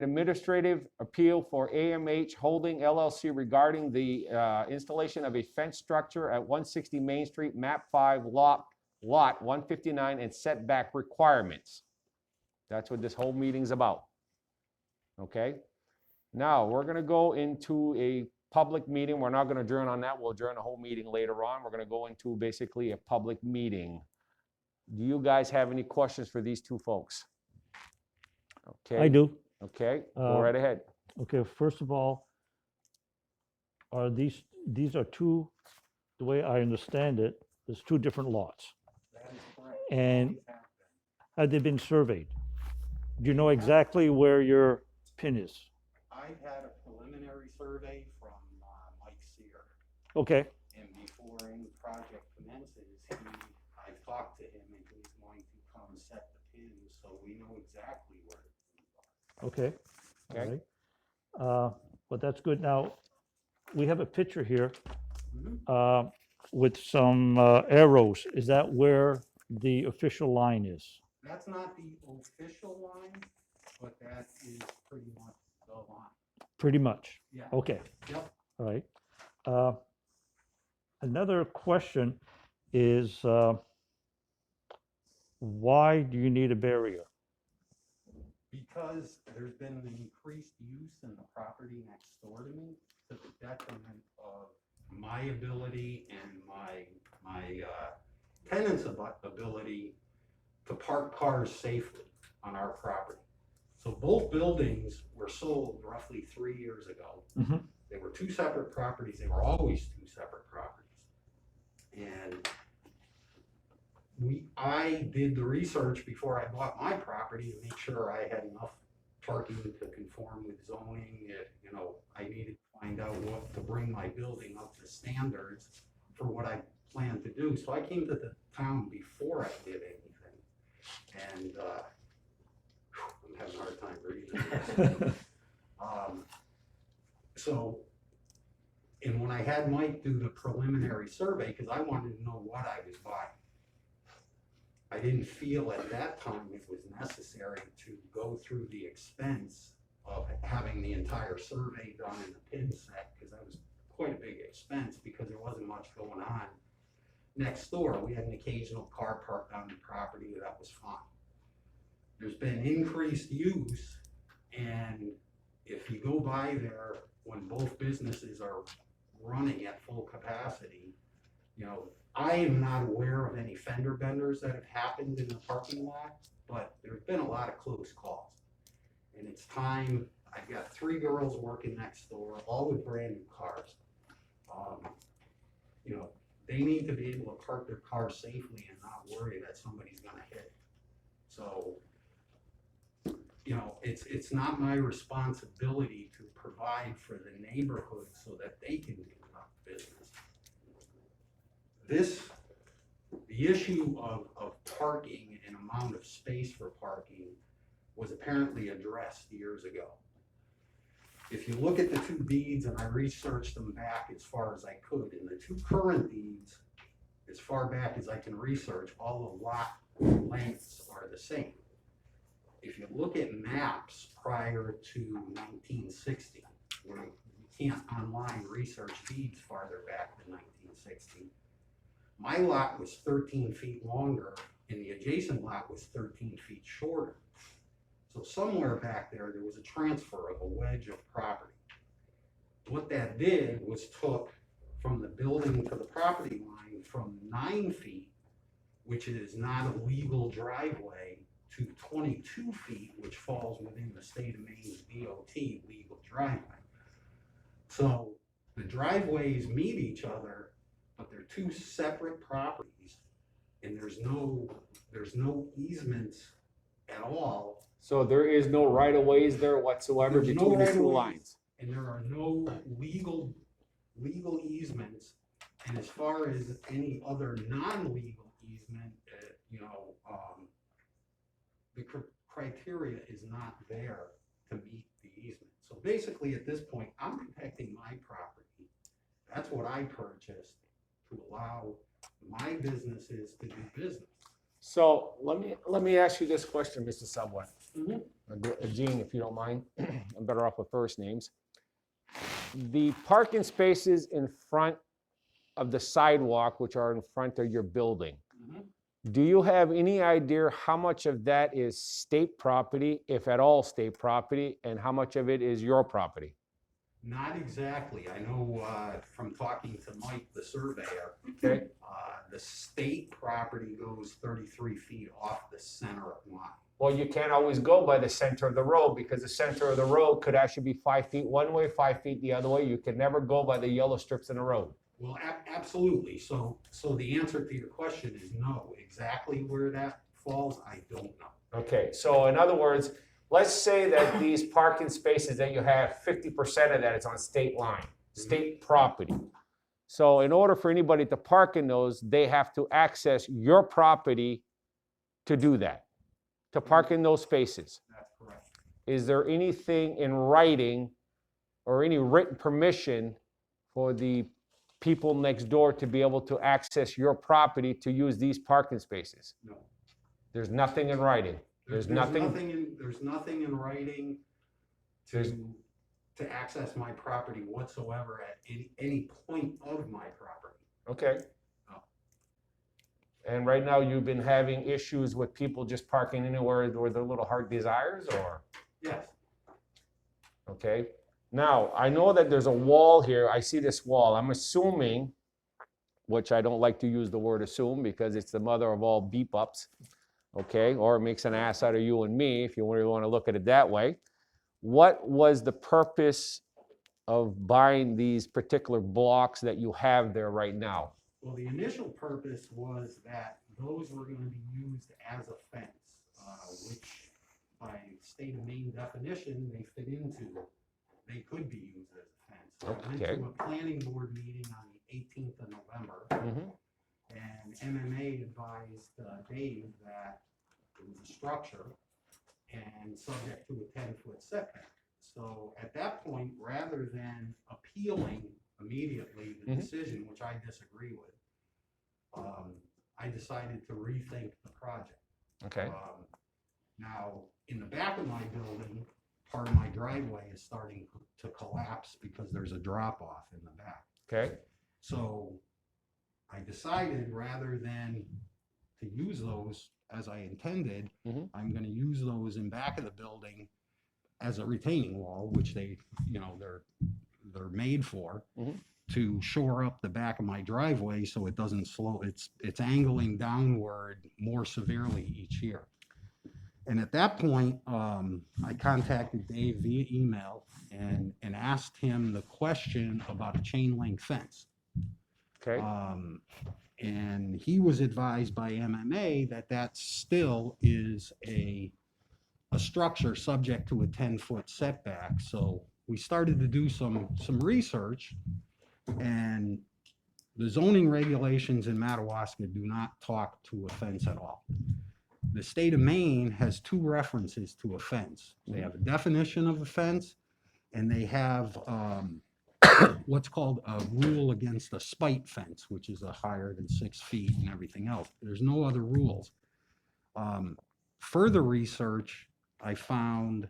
administrative appeal for AMH Holding LLC regarding the installation of a fence structure at 160 Main Street, map 5, lot 159, and setback requirements. That's what this whole meeting's about. Okay? Now, we're gonna go into a public meeting. We're not gonna adjourn on that. We'll adjourn the whole meeting later on. We're gonna go into basically a public meeting. Do you guys have any questions for these two folks? Okay. I do. Okay, go right ahead. Okay, first of all, are these are two, the way I understand it, there's two different lots. That is correct. And Always have been. have they been surveyed? Do you know exactly where your pin is? I've had a preliminary survey from Mike Sear, Okay, and before any project commences, I've talked to him, and he's going to come set the pins, so we know exactly where the pins are. okay. Okay. All right. But that's good. Now, we have a picture here Mhm. with some arrows. Is that where the official line is? That's not the official line, but that is pretty much the line. Pretty much. Yeah. Okay. Yep. All right. Another question is, why do you need a barrier? Because there's been an increased use in the property next door to me to the detriment of my ability and my tenants' ability to park cars safely on our property. So both buildings were sold roughly 3 years ago. Mhm. They were two separate properties. They were always two separate properties. And I did the research before I bought my property to make sure I had enough parking to conform with zoning. I needed to find out what to bring my building up to standards for what I planned to do. So I came to the town before I did anything. And I'm having a hard time reading this. And when I had Mike do the preliminary survey, because I wanted to know what I was buying, I didn't feel at that time it was necessary to go through the expense of having the entire survey done in a pin set, because that was quite a big expense because there wasn't much going on next door. We had an occasional car parked on the property, that was fine. There's been increased use, and if you go by there when both businesses are running at full capacity, I am not aware of any fender benders that have happened in the parking lot, but there's been a lot of close calls. And it's time. I've got 3 girls working next door, all with brand new cars. They need to be able to park their cars safely and not worry that somebody's gonna hit it. So, it's not my responsibility to provide for the neighborhood so that they can conduct business. The issue of parking and amount of space for parking was apparently addressed years ago. If you look at the 2 deeds, and I researched them back as far as I could, in the 2 current deeds, as far back as I can research, all the lot lengths are the same. If you look at maps prior to 1960, where you can't online research deeds farther back than 1960, my lot was 13 feet longer and the adjacent lot was 13 feet shorter. So somewhere back there was a transfer of a wedge of property. What that did was took from the building to the property line from 9 feet, which is not a legal driveway, to 22 feet, which falls within the state of Maine's DOT legal driveway. So the driveways meet each other, but they're 2 separate properties, and there's no easements at all. So there is no right-of-ways there whatsoever There's no between the 2 right-of-ways. lines? And there are no legal easements. And as far as any other non-legal easement, the criteria is not there to meet the easement. So basically, at this point, I'm protecting my property. That's what I purchased to allow my businesses to do business. So let me ask you this question, Mr. Subway. Gene, if you don't mind, I'm better off with first names. The parking spaces in front of the sidewalk, which are in front of your building, do you have any idea how much of that is state property, if at all state property, and how much of it is your property? Not exactly. I know from talking to Mike, the surveyor, Okay. the state property goes 33 feet off the center line. Well, you can't always go by the center of the road because the center of the road could actually be 5 feet one way, 5 feet the other way. You can never go by the yellow strips in the road. Well, absolutely. So the answer to your question is no. Exactly where that falls, I don't know. Okay, so in other words, let's say that these parking spaces that you have, 50% of that is on state line, state property. So in order for anybody to park in those, they have to access your property to do that, to park in those spaces. That's correct. Is there anything in writing or any written permission for the people next door to be able to access your property to use these parking spaces? No. There's nothing in writing. There's nothing in writing to access my property whatsoever at any point of my property. Okay. No. And right now you've been having issues with people just parking anywhere where their little heart desires, or? Yes. Okay. Now, I know that there's a wall here. I see this wall. I'm assuming, which I don't like to use the word assume because it's the mother of all beep ups, okay? Or it makes an ass out of you and me if you really want to look at it that way. What was the purpose of buying these particular blocks that you have there right now? Well, the initial purpose was that those were going to be used as a fence, which by state of Maine definition, they could be used as a fence. So I went Okay. to a planning board meeting on the 18th of November, and MMA advised Dave that it was a structure and subject to a 10-foot setback. So at that point, rather than appealing immediately the decision, which I disagree with, I decided to rethink the project. Okay. Now, in the back of my building, part of my driveway is starting to collapse because there's a drop off in the back. Okay. So I decided rather than to use those as I intended, I'm going to use those in back of the building as a retaining wall, which they're made for, to shore up the back of my driveway so it doesn't slow. It's angling downward more severely each year. And at that point, I contacted Dave via email and asked him the question about a chain link fence. Okay. And he was advised by MMA that still is a structure subject to a 10-foot setback. So we started to do some research, and the zoning regulations in Madawaska do not talk to a fence at all. The state of Maine has two references to a fence. They have a definition of a fence, and they have what's called a rule against a spite fence, which is a higher than 6 feet and everything else. There's no other rules. Further research, I found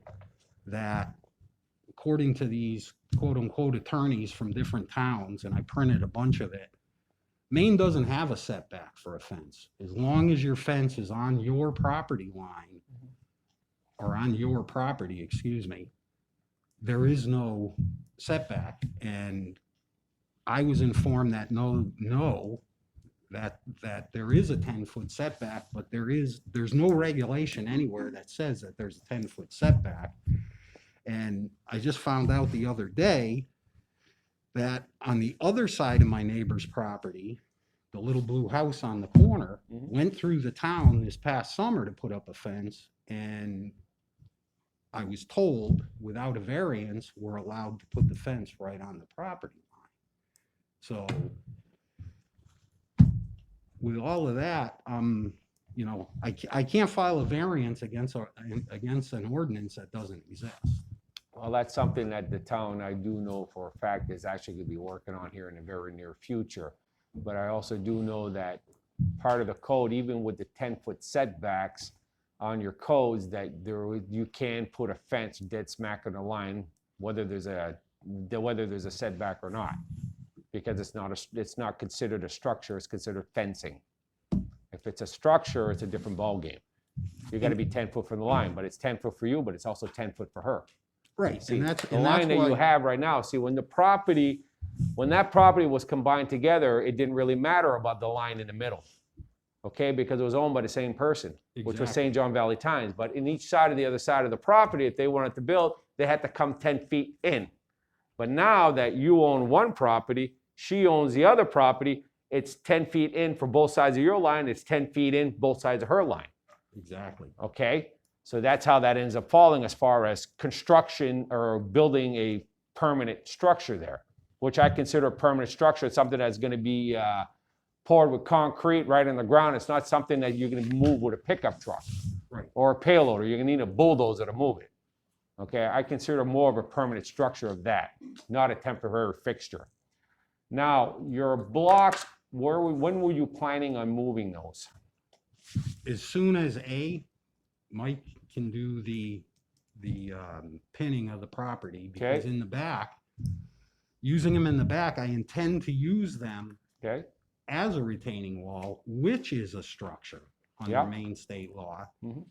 that according to these quote unquote attorneys from different towns, and I printed a bunch of it, Maine doesn't have a setback for a fence. As long as your fence is on your property line, or on your property, excuse me, there is no setback. And I was informed that that there is a 10-foot setback, but there's no regulation anywhere that says that there's a 10-foot setback. And I just found out the other day that on the other side of my neighbor's property, the little blue house on the corner went through the town this past summer to put up a fence, and I was told without a variance, we're allowed to put the fence right on the property line. So with all of that, I can't file a variance against an ordinance that doesn't exist. Well, that's something that the town, I do know for a fact, is actually going to be working on here in the very near future. But I also do know that part of the code, even with the 10-foot setbacks, on your codes that you can put a fence dead smack on the line, whether there's a setback or not, because it's not considered a structure, it's considered fencing. If it's a structure, it's a different ballgame. You got to be 10 foot from the line, but it's 10 foot for you, but it's also 10 foot for her. Right, See, and that's the line that you have right now, see, when that property was combined together, it didn't really matter about the line in the middle, okay, because it was owned by the same person, which was Exactly. St. John Valley Times. But in each side of the other side of the property, if they wanted to build, they had to come 10 feet in. But now that you own one property, she owns the other property, it's 10 feet in for both sides of your line, it's 10 feet in both sides of her line. Exactly. Okay, so that's how that ends up falling as far as construction or building a permanent structure there, which I consider a permanent structure. It's something that's going to be poured with concrete right in the ground. It's not something that you're going to move with a pickup truck, Right. or a payloader. You're going to need a bulldozer to move it. Okay, I consider more of a permanent structure of that, not a temporary fixture. Now, your blocks, when were you planning on moving those? As soon as Mike can do the pinning of the property, because Okay. in the back, using them in the back, I intend to use them Okay, as a retaining wall, which is a structure under Yeah. Maine state law. Mhm.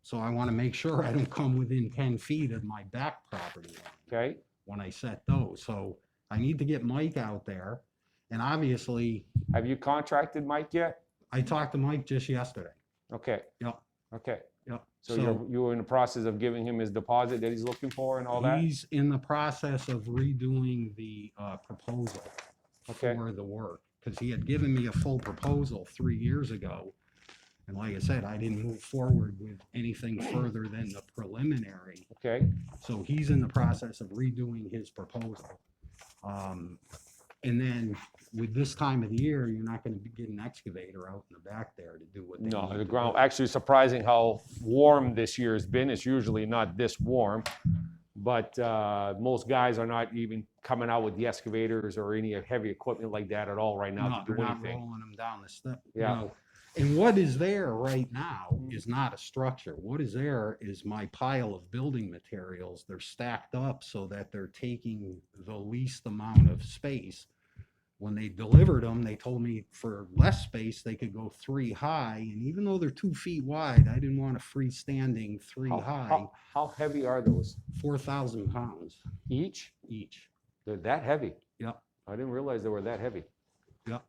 So I want to make sure I don't come within 10 feet of my back property line okay, when I set those. So I need to get Mike out there. And obviously, have you contracted Mike yet? I talked to Mike just yesterday. Okay, Yep, okay. yep. So you're in the process of giving him his deposit that he's looking for and all that? He's in the process of redoing the proposal Okay. for the work, because he had given me a full proposal 3 years ago. And like I said, I didn't move forward with anything further than the preliminary. Okay, So he's in the process of redoing his proposal. And then with this time of the year, you're not going to get an excavator out in the back there to do what they no, need the to ground, do. actually surprising how warm this year has been. It's usually not this warm, but most guys are not even coming out with the excavators or any heavy equipment like that at all right now No, to they're do not anything. rolling them down the step. Yeah. And what is there right now is not a structure. What is there is my pile of building materials. They're stacked up so that they're taking the least amount of space. When they delivered them, they told me for less space, they could go 3 high. And even though they're 2 feet wide, I didn't want a freestanding 3 high. How heavy are those? 4,000 pounds Each? each. They're that heavy? Yep, I didn't realize they were that heavy. yep.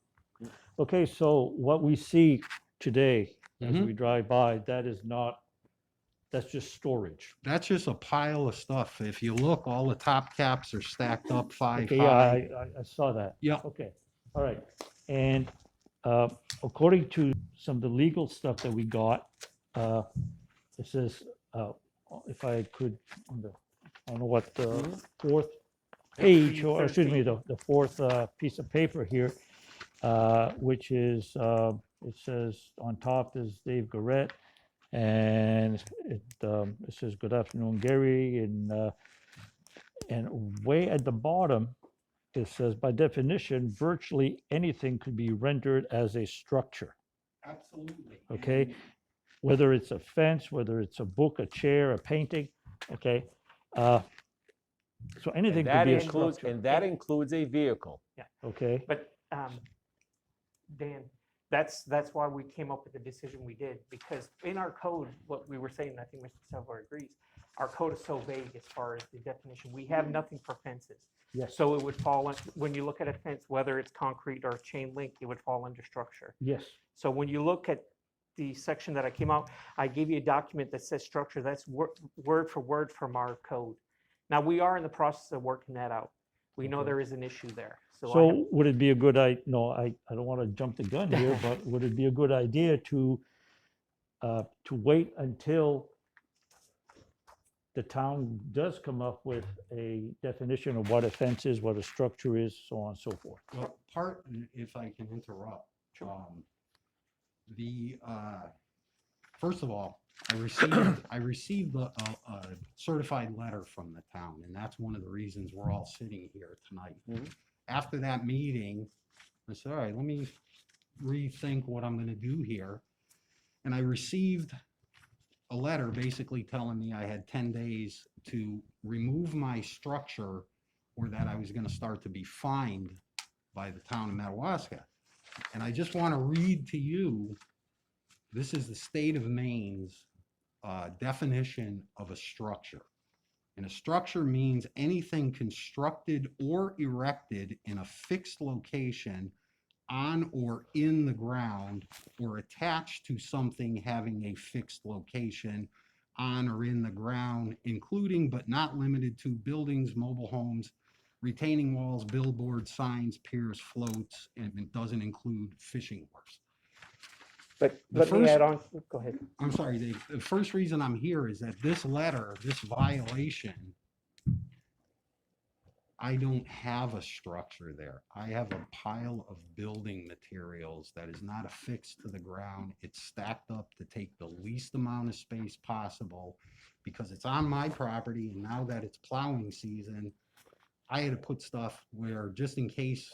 Okay, so what we see today as Mhm. we drive by, that's just storage. That's just a pile of stuff. If you look, all the top caps are stacked up 5 Okay, yeah, high. I saw that. Yeah. Okay, all right. And according to some of the legal stuff that we got, it says, if I could, I don't know what, the fourth page, or excuse me, the fourth piece of paper here, which is, it says on top is Dave Garrett, and it says, "Good afternoon, Gary," and way at the bottom, it says, "By definition, virtually anything could be rendered as a structure." Absolutely. Okay, whether it's a fence, whether it's a book, a chair, a painting, okay? So anything And could that be a includes, structure, and that includes a vehicle. okay? But, Dan, that's why we came up with the decision we did, because in our code, what we were saying, I think Mr. Salvador agrees, our code is so vague as far as the definition. We have nothing for fences. Yes, So it would fall, when you look at a fence, whether it's concrete or chain link, it would fall under structure. yes, So when you look at the section that I came out, I gave you a document that says structure. That's word for word from our code. Now, we are in the process of working that out. We know Okay. there is an issue there. So I so have- would it be a good, no, I don't want to jump the gun here, but would it be a good idea to wait until the town does come up with a definition of what a fence is, what a structure is, so on and so forth? Well, if I can interrupt. First of all, I received a certified letter from the town, and that's one of the reasons we're all sitting here tonight. Mhm. After that meeting, I said, all right, let me rethink what I'm gonna do here. And I received a letter basically telling me I had 10 days to remove my structure or that I was gonna start to be fined by the town of Madawaska. And I just want to read to you, this is the state of Maine's definition of a structure. And a structure means anything constructed or erected in a fixed location on or in the ground or attached to something having a fixed location on or in the ground, including but not limited to buildings, mobile homes, retaining walls, billboards, signs, piers, floats, and it doesn't include fishing wharves. But The let me first- add on, go ahead. I'm sorry, Dave, the first reason I'm here is that this letter, this violation, I don't have a structure there. I have a pile of building materials that is not affixed to the ground. It's stacked up to take the least amount of space possible because it's on my property, and now that it's plowing season, I had to put stuff where, just in case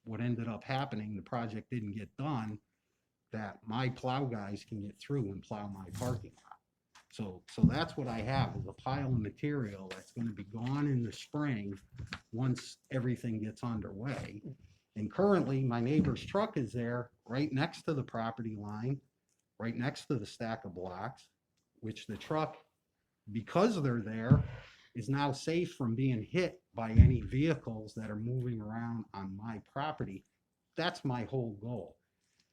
what ended up happening, the project didn't get done, that my plow guys can get through and plow my parking lot. So that's what I have, is a pile of material that's gonna be gone in the spring once everything gets underway. And currently, my neighbor's truck is there, right next to the property line, right next to the stack of blocks, which the truck, because they're there, is now safe from being hit by any vehicles that are moving around on my property. That's my whole goal,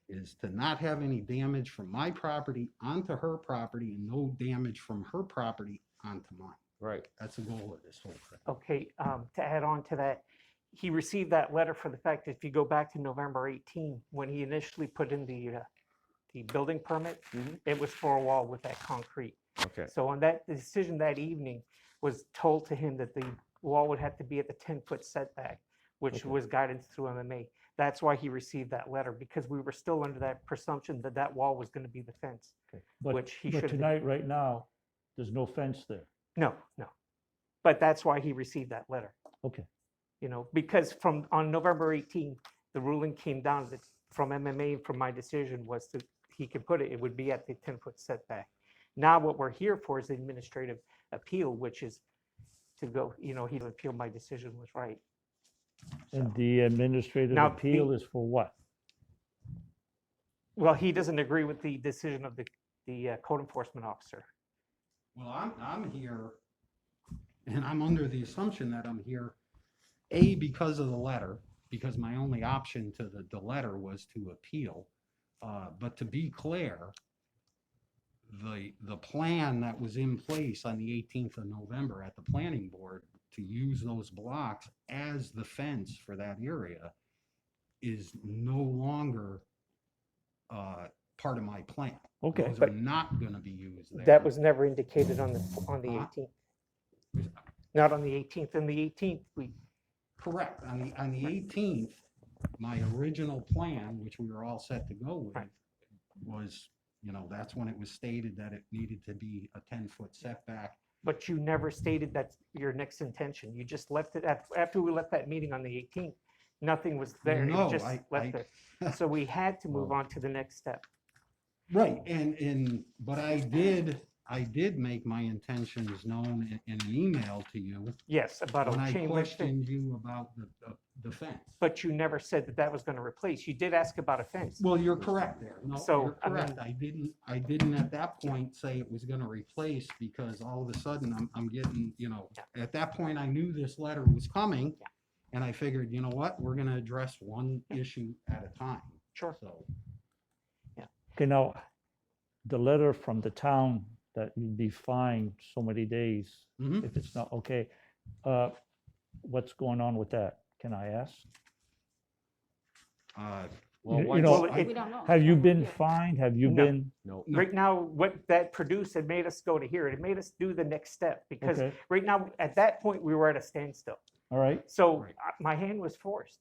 is to not have any damage from my property onto her property and no damage from her property onto mine. Right. That's the goal of this whole thing. Okay, to add on to that, he received that letter for the fact that if you go back to November 18, when he initially put in the building permit, Mhm. it was for a wall with that concrete. Okay. So on that, the decision that evening was told to him that the wall would have to be at the 10-foot setback, which Okay. was guidance through MMA. That's why he received that letter, because we were still under that presumption that that wall was going to be the fence, But, which he but should have. tonight, right now, there's no fence there. No, no. But that's why he received that letter, Okay, you know, because on November 18, the ruling came down that from MMA, from my decision was to, he could put it would be at the 10-foot setback. Now what we're here for is the administrative appeal, which is to go, you know, he appealed my decision was right. and So- the administrative Now, appeal is for what? Well, he doesn't agree with the decision of the code enforcement officer. Well, I'm here, and I'm under the assumption that I'm here, A, because of the letter, because my only option to the letter was to appeal. But to be clear, the plan that was in place on the 18th of November at the planning board to use those blocks as the fence for that area is no longer part of my plan. Okay, Those are but not gonna be used there. That was never indicated on the Huh? 18th. Not on the 18th. On the 18th, Correct. On the 18th, my original plan, which we were all set to go with, Right. was, that's when it was stated that it needed to be a 10-foot setback. but you never stated that's your next intention. You just left it after we left that meeting on the 18th. Nothing was there. No, It just I- left there. So we had to move on to the next step. Right, but I did make my intentions known in an email to you Yes, about when a I chain link fence. questioned you about the fence. But you never said that that was going to replace. You did ask about a fence. Well, you're correct there. No, So, you're I mean- correct. I didn't at that point say it was gonna replace, because all of a sudden I'm getting, at that point I knew this letter was coming. Yeah. And I figured, you know what, we're gonna address one issue at a time. Sure. So, okay, now, the letter from the town that you'd be fined so many days mhm. if it's not, okay. What's going on with that? Can I ask? Well, You once, know, Well, it- We don't know. Have you been Yeah. fined? Have you No. been, no, No. Right now, what that produced, it made us go to here. It made us do the next step because okay, right now, at that point, we were at a standstill. all right, So Right. my hand was forced,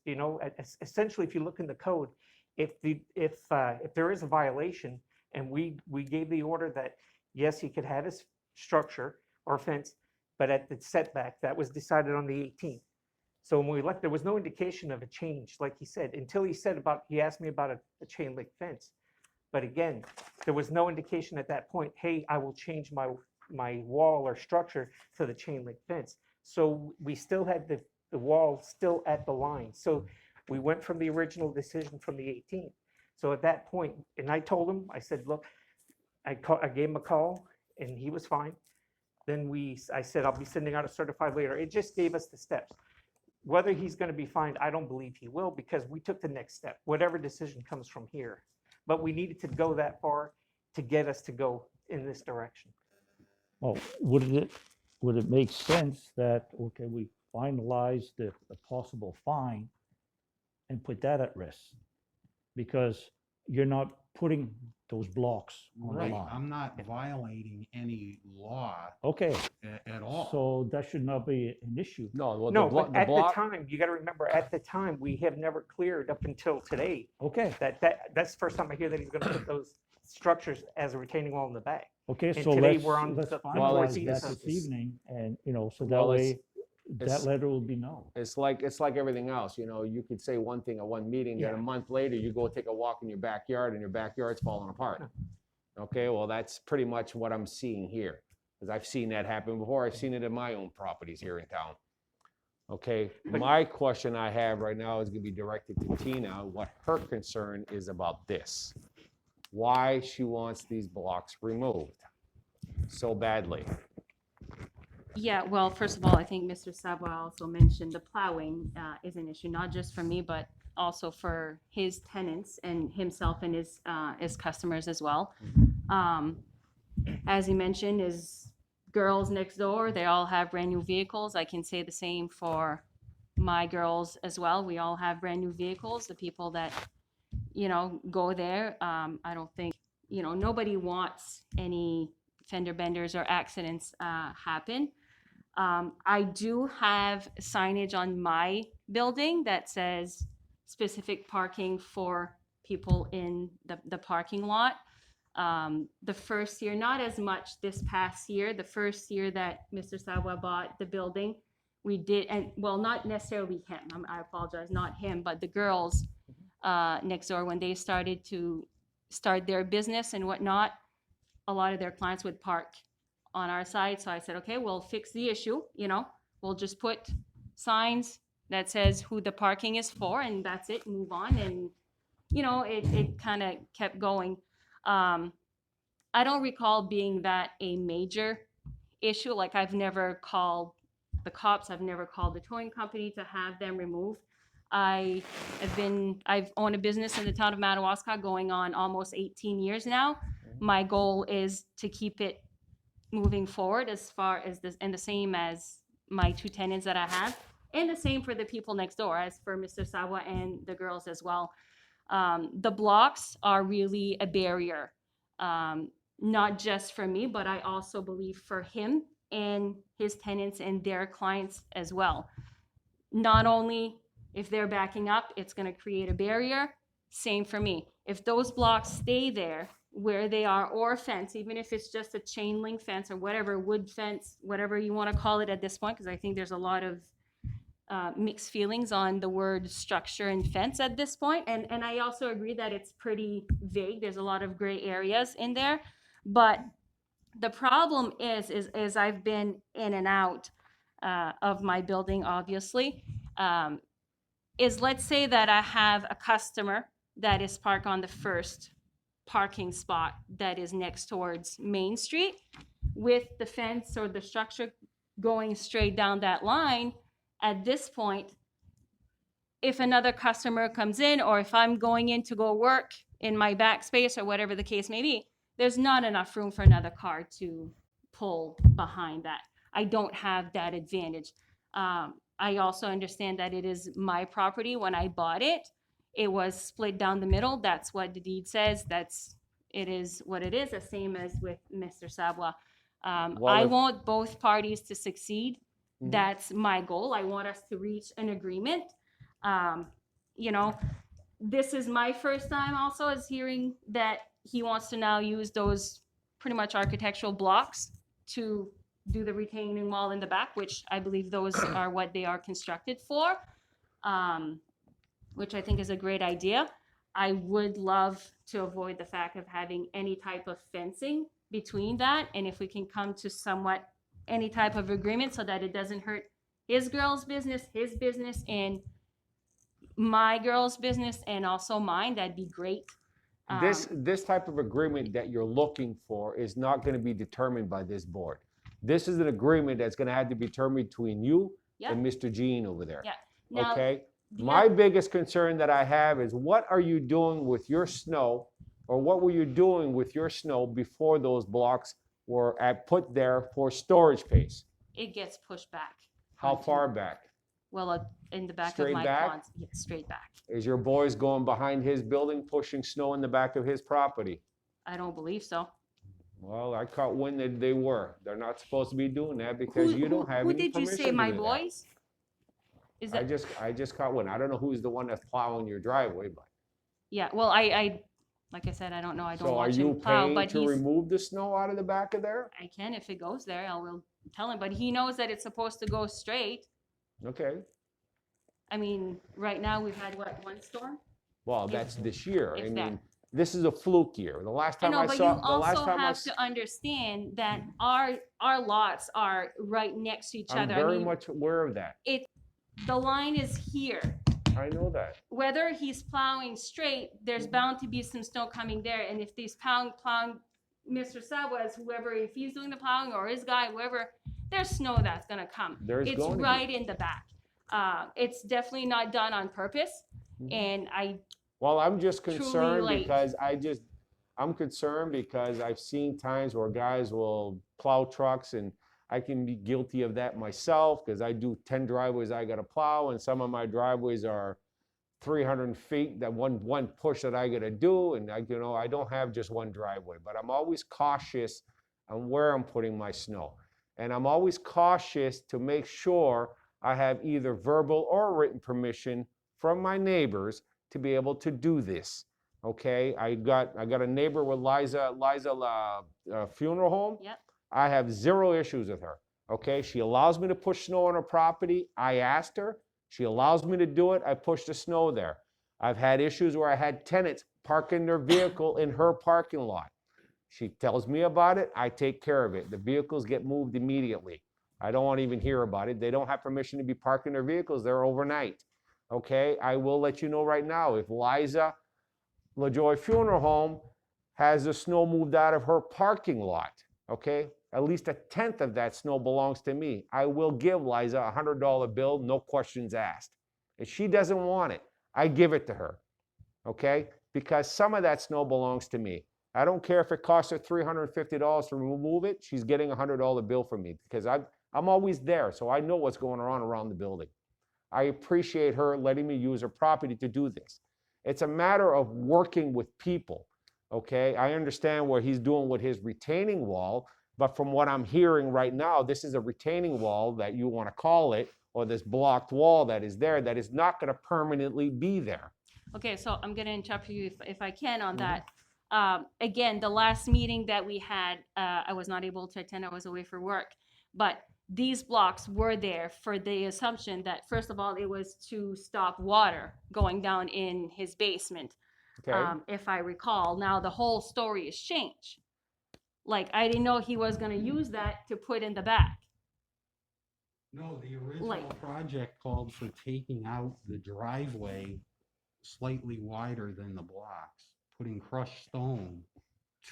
essentially, if you look in the code, if there is a violation and we gave the order that, yes, he could have his structure or fence, but at the setback, that was decided on the 18th. So when we left, there was no indication of a change, like he said, until he asked me about a chain link fence. But again, there was no indication at that point, hey, I will change my wall or structure to the chain link fence. So we still had the wall still at the line. So we went from the original decision from the 18th. So at that point, and I told him, I said, look, I gave him a call and he was fine. Then I said, I'll be sending out a certified later. It just gave us the steps. Whether he's going to be fined, I don't believe he will, because we took the next step, whatever decision comes from here. But we needed to go that far to get us to go in this direction. Well, would it make sense that, okay, we finalize the possible fine and put that at risk? Because you're not putting those blocks on the Right, line. I'm not violating any law Okay, at all. so that should not be an issue. No, well, No, the, blo- but the at the block, time, you got to remember, at the time, we have never cleared up until today. Okay, That's the first time I hear that he's going to put those structures as a retaining wall in the back. okay, And so today let's we're on let's the finalize 14th, that so this it's- evening, and, so that Well, way, it's- that letter will be known. it's like everything else, you could say one thing at one meeting, then Yeah. a month later, you go take a walk in your backyard and your backyard's falling apart. Okay, well, that's pretty much what I'm seeing here, because I've seen that happen before. I've seen it in my own properties here in town. Okay, my question I have right now is gonna be directed to Tina, what her concern is about this. Why she wants these blocks removed so badly. Yeah, well, first of all, I think Mr. Savoy also mentioned the plowing is an issue, not just for me, but also for his tenants and himself and his customers as well. As he mentioned, his girls next door, they all have brand new vehicles. I can say the same for my girls as well. We all have brand new vehicles. The people that, go there, I don't think, nobody wants any fender benders or accidents happen. I do have signage on my building that says specific parking for people in the parking lot. The first year, not as much this past year, the first year that Mr. Savoy bought the building, we did, and well, not necessarily him, I apologize, not him, but the girls next door, when they started to start their business and whatnot, a lot of their clients would park on our side. So I said, okay, we'll fix the issue, we'll just put signs that says who the parking is for, and that's it, move on. And, it kind of kept going. I don't recall being that a major issue. Like, I've never called the cops, I've never called the towing company to have them removed. I've owned a business in the town of Madawaska going on almost 18 years now. My goal is to keep it moving forward as far as this, and the same as my two tenants that I have, and the same for the people next door, as for Mr. Savoy and the girls as well. The blocks are really a barrier, not just for me, but I also believe for him and his tenants and their clients as well. Not only if they're backing up, it's going to create a barrier. Same for me. If those blocks stay there where they are, or a fence, even if it's just a chain link fence or whatever, wood fence, whatever you want to call it at this point, because I think there's a lot of mixed feelings on the word structure and fence at this point. And I also agree that it's pretty vague. There's a lot of gray areas in there. But the problem is I've been in and out of my building, obviously, is let's say that I have a customer that is parked on the first parking spot that is next towards Main Street, with the fence or the structure going straight down that line. At this point, if another customer comes in, or if I'm going in to go work in my back space or whatever the case may be, there's not enough room for another car to pull behind that. I don't have that advantage. I also understand that it is my property. When I bought it, it was split down the middle. That's what the deed says. It is what it is, the same as with Mr. Savoy. I want both parties to succeed. Mm-hmm. That's my goal. I want us to reach an agreement. This is my first time also as hearing that he wants to now use those pretty much architectural blocks to do the retaining wall in the back, which I believe those are what they are constructed for, which I think is a great idea. I would love to avoid the fact of having any type of fencing between that. And if we can come to somewhat any type of agreement so that it doesn't hurt his girl's business, his business, and my girl's business, and also mine, that'd be great. This type of agreement that you're looking for is not going to be determined by this board. This is an agreement that's going to have to be determined between you Yeah. and Mr. Jean over there. Yeah. Now, Okay? the My oth- biggest concern that I have is what are you doing with your snow, or what were you doing with your snow before those blocks were put there for storage space? it gets pushed back. How onto- far back? Well, in the back Straight of my back? ponds. Yeah, straight back. Is your boys going behind his building pushing snow in the back of his property? I don't believe so. Well, I caught wind that they were. They're not supposed to be doing that because you don't have who any did you permission say, to my do that. boys? Is that, I just caught wind. I don't know who's the one that's plowing your driveway, but. yeah, well, I, like I said, I don't know. I don't So are watch you him plow, paying but to he's, remove the snow out of the back of there? I can, if it goes there, I will tell him, but he knows that it's supposed to go straight. Okay. I mean, right now, we've had, what, one storm? Well, If- that's this year. I if that. mean, this is a fluke year. The last I time know, I but you saw, the last also time I, have to understand that our lots are right next to each I'm other. I very mean, much aware of that. the line is here. I know that. Whether he's plowing straight, there's bound to be some snow coming there. And if he's plowing, Mr. Sabas, whoever, if he's doing the plowing or his guy, whoever, there's snow that's gonna come. There's It's going to be. right in the back. It's definitely not done on purpose. Mhm. And Well, I'm just Truly concerned late. because I'm concerned because I've seen times where guys will plow trucks, and I can be guilty of that myself because I do 10 driveways I got to plow, and some of my driveways are 300 feet, that one push that I got to do. And I don't have just one driveway, but I'm always cautious on where I'm putting my snow. And I'm always cautious to make sure I have either verbal or written permission from my neighbors to be able to do this. Okay, I got a neighbor with Liza funeral home. Yep. I have zero issues with her. Okay, she allows me to push snow on her property. I asked her. She allows me to do it. I push the snow there. I've had issues where I had tenants parking their vehicle in her parking lot. She tells me about it. I take care of it. The vehicles get moved immediately. I don't want to even hear about it. They don't have permission to be parking their vehicles there overnight. Okay, I will let you know right now, if Liza LaJoy Funeral Home has the snow moved out of her parking lot, okay, at least a tenth of that snow belongs to me. I will give Liza a $100 bill, no questions asked. If she doesn't want it, I give it to her, okay, because some of that snow belongs to me. I don't care if it costs her $350 to remove it. She's getting a $100 bill from me because I'm always there, so I know what's going on around the building. I appreciate her letting me use her property to do this. It's a matter of working with people, okay? I understand what he's doing with his retaining wall, but from what I'm hearing right now, this is a retaining wall that you want to call it, or this blocked wall that is there that is not going to permanently be there. okay, so I'm gonna interrupt you if I can on that. Again, the last meeting that we had, I was not able to attend. I was away for work, but these blocks were there for the assumption that, first of all, it was to stop water going down in his basement, Okay? if I recall. Now, the whole story has changed. Like, I didn't know he was gonna use that to put in the back. No, the original Like- project called for taking out the driveway slightly wider than the blocks, putting crushed stone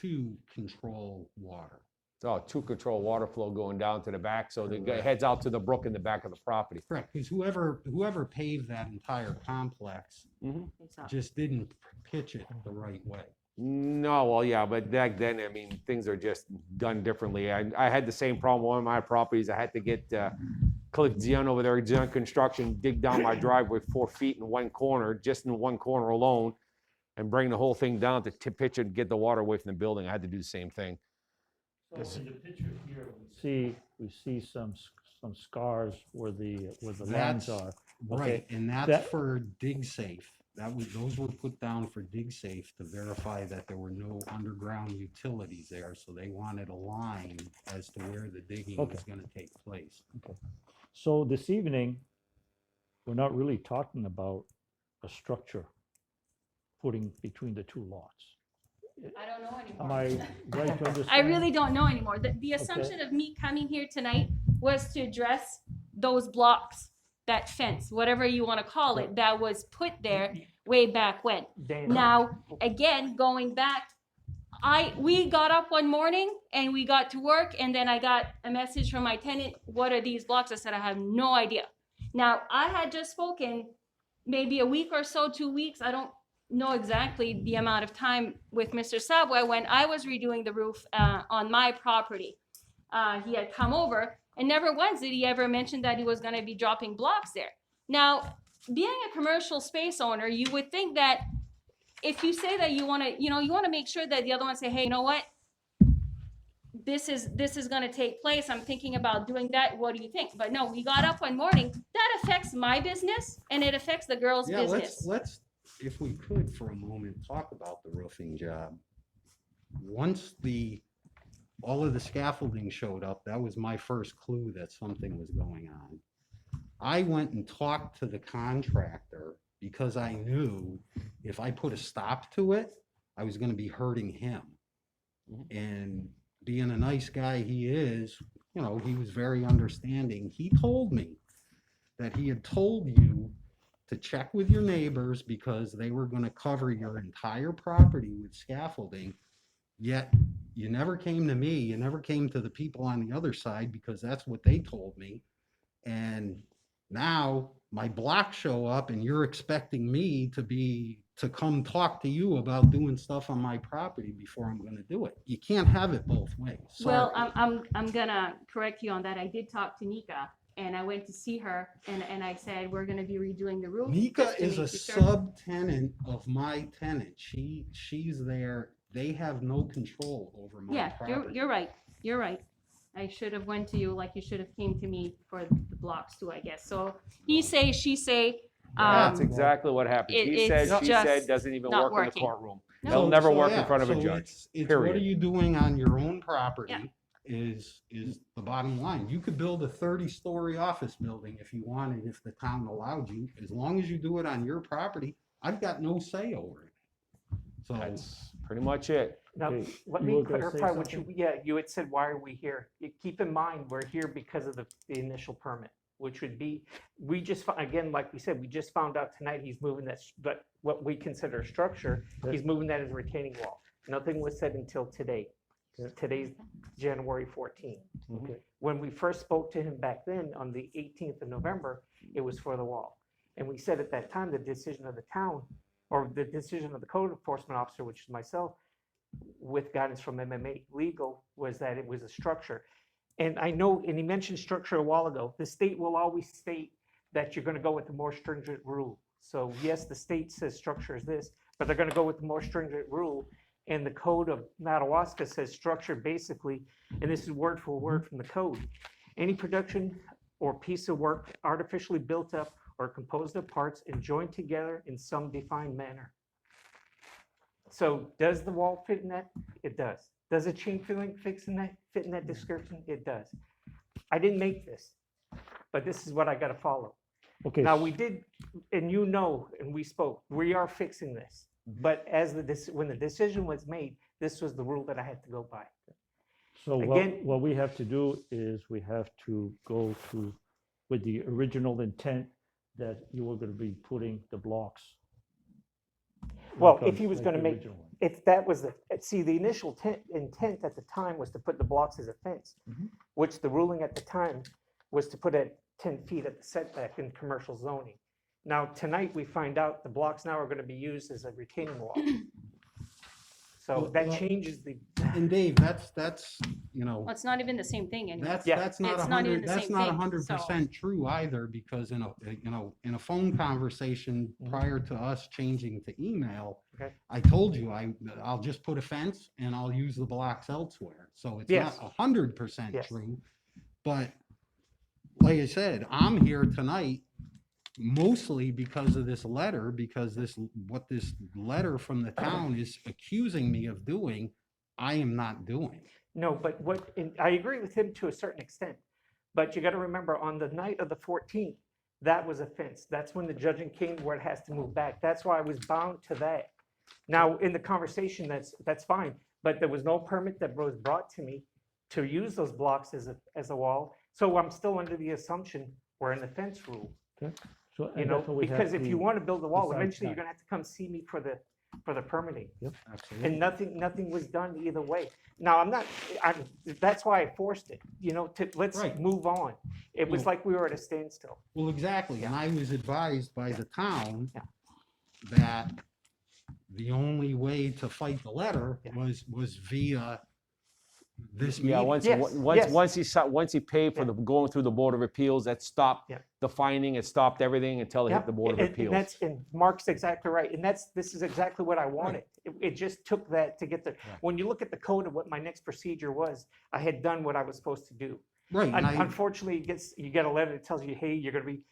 to control water. Oh, to control water flow going down to the back, so it Correct. heads out to the brook in the back of the property. Correct, because whoever paved that entire complex It's up. just didn't pitch it the right way. No, well, yeah, but back then, I mean, things are just done differently. I had the same problem on one of my properties. I had to get Cliff Zion over there, Zion Construction, dig down my driveway 4 feet in one corner, just in one corner alone, and bring the whole thing down to pitch it and get the water away from the building. I had to do the same thing. So in the picture here, we see some scars where the lines That's are. Right, Okay, and that's that- for dig safe. Those were put down for dig safe to verify that there were no underground utilities there. So they wanted a line as to where the digging was Okay. gonna take place. So this evening, we're not really talking about a structure. putting between the two lots. I don't know Am anymore. I right to understand? I really don't know anymore. The assumption of me coming here tonight was to address those blocks, that fence, whatever you want to call it, that was put there way back when. Dan, Now, again, going back, we got up one morning and we got to work, and then I got a message from my tenant, what are these blocks? I said, I have no idea. Now, I had just spoken maybe a week or so, 2 weeks, I don't know exactly the amount of time, with Mr. Sabwa when I was redoing the roof on my property. He had come over, and never once did he ever mention that he was gonna be dropping blocks there. Now, being a commercial space owner, you would think that if you say that you wanna, you wanna make sure that the other one say, hey, you know what? This is gonna take place. I'm thinking about doing that. What do you think? But no, we got up one morning. That affects my business and it affects the girls' Yeah, business. let's, if we could for a moment, talk about the roofing job. Once all of the scaffolding showed up, that was my first clue that something was going on. I went and talked to the contractor because I knew if I put a stop to it, I was gonna be hurting him. And being a nice guy he is, he was very understanding. He told me that he had told you to check with your neighbors because they were gonna cover your entire property with scaffolding, yet you never came to me, you never came to the people on the other side because that's what they told me. And now my blocks show up and you're expecting me to come talk to you about doing stuff on my property before I'm gonna do it. You can't have it both ways. Well, Sorry. I'm gonna correct you on that. I did talk to Nika and I went to see her and I said, we're gonna be redoing the roof. Nika just to is a make sure." subtenant of my tenant. She's there. They have no control over my Yeah, property. you're right. You're right. I should have went to you like you should have came to me for the blocks too, I guess. So he say, she say. That's um, exactly what happens. He it's said, she said, just doesn't even not work in the working. courtroom. No. They'll never work in front of a so judge. It's what are period. you doing on your own property Yeah. is the bottom line. You could build a 30-story office building if you wanted, if the town allowed you. As long as you do it on your property, I've got no say over it. So That's pretty much it. now, Okay, let you me were gonna say clarify what you, something? you had said, why are we here? Keep in mind, we're here because of the initial permit, which would be, again, like we said, we just found out tonight he's moving that, what we consider a structure, he's moving that as a retaining wall. Nothing was said until today. Today's January 14th. Okay. When we first spoke to him back then, on the 18th of November, it was for the wall. And we said at that time, the decision of the town, or the decision of the code enforcement officer, which is myself, with guidance from MMA Legal, was that it was a structure. And I know, and he mentioned structure a while ago, the state will always state that you're gonna go with the more stringent rule. So yes, the state says structure is this, but they're gonna go with the more stringent rule. And the code of Madawaska says structure basically, and this is word for word from the code, any production or piece of work artificially built up or composed of parts and joined together in some defined manner. So does the wall fit in that? It does. Does a chain filling fit in that description? It does. I didn't make this, but this is what I gotta follow. Okay. Now, we did, and and we spoke, we are fixing this. But when the decision was made, this was the rule that I had to go by. So Again- what we have to do is we have to go to, with the original intent that you were gonna be putting the blocks. Well, like if he was like gonna the make, original one. if that was the initial intent at the time was to put the blocks as a fence, Mhm. which the ruling at the time was to put it 10 feet at the setback in commercial zoning. Now, tonight, we find out the blocks now are gonna be used as a retaining wall. So Well, that well- changes the, and Dave, that's Well, it's not even the same thing anymore. That's Yeah. that's not It's a not even hundred. the That's same not thing, 100% true either, because in a phone conversation Mhm. prior to us changing to email, Okay. I told you I'll just put a fence and I'll use the blocks elsewhere. So it's Yes. not 100% Yes. true, but like I said, I'm here tonight mostly because of this letter, because what this letter from the town is accusing me of doing, I am not doing. no, but and I agree with him to a certain extent. But you gotta remember, on the night of the 14th, that was a fence. That's when the judging came where it has to move back. That's why I was bound to that. Now, in the conversation, that's fine, but there was no permit that was brought to me to use those blocks as a wall. So I'm still under the assumption we're in the fence rule, So, you and know, that's what we have because if you to want to build a wall, decide eventually you're tonight. gonna have to come see me for the permitting. Absolutely. And nothing was done either way. Now, that's why I forced it, you know, let's Right. move on. It was Well- like we were at a standstill. Well, exactly, and I was advised by the town Yeah. that the only way to fight the letter Yeah. was via this Yeah, meeting. Yes. once he paid for Yeah. going through the Board of Appeals, that stopped Yeah. the finding, it stopped everything until it Yeah, hit the Board of and Appeals. and Mark's exactly right, and this is exactly what I wanted. It just took that to get there. Yeah. When you look at the code of what my next procedure was, I had done what I was supposed to do. Right, and I, Unfortunately, you get a letter that tells you, hey, you're gonna be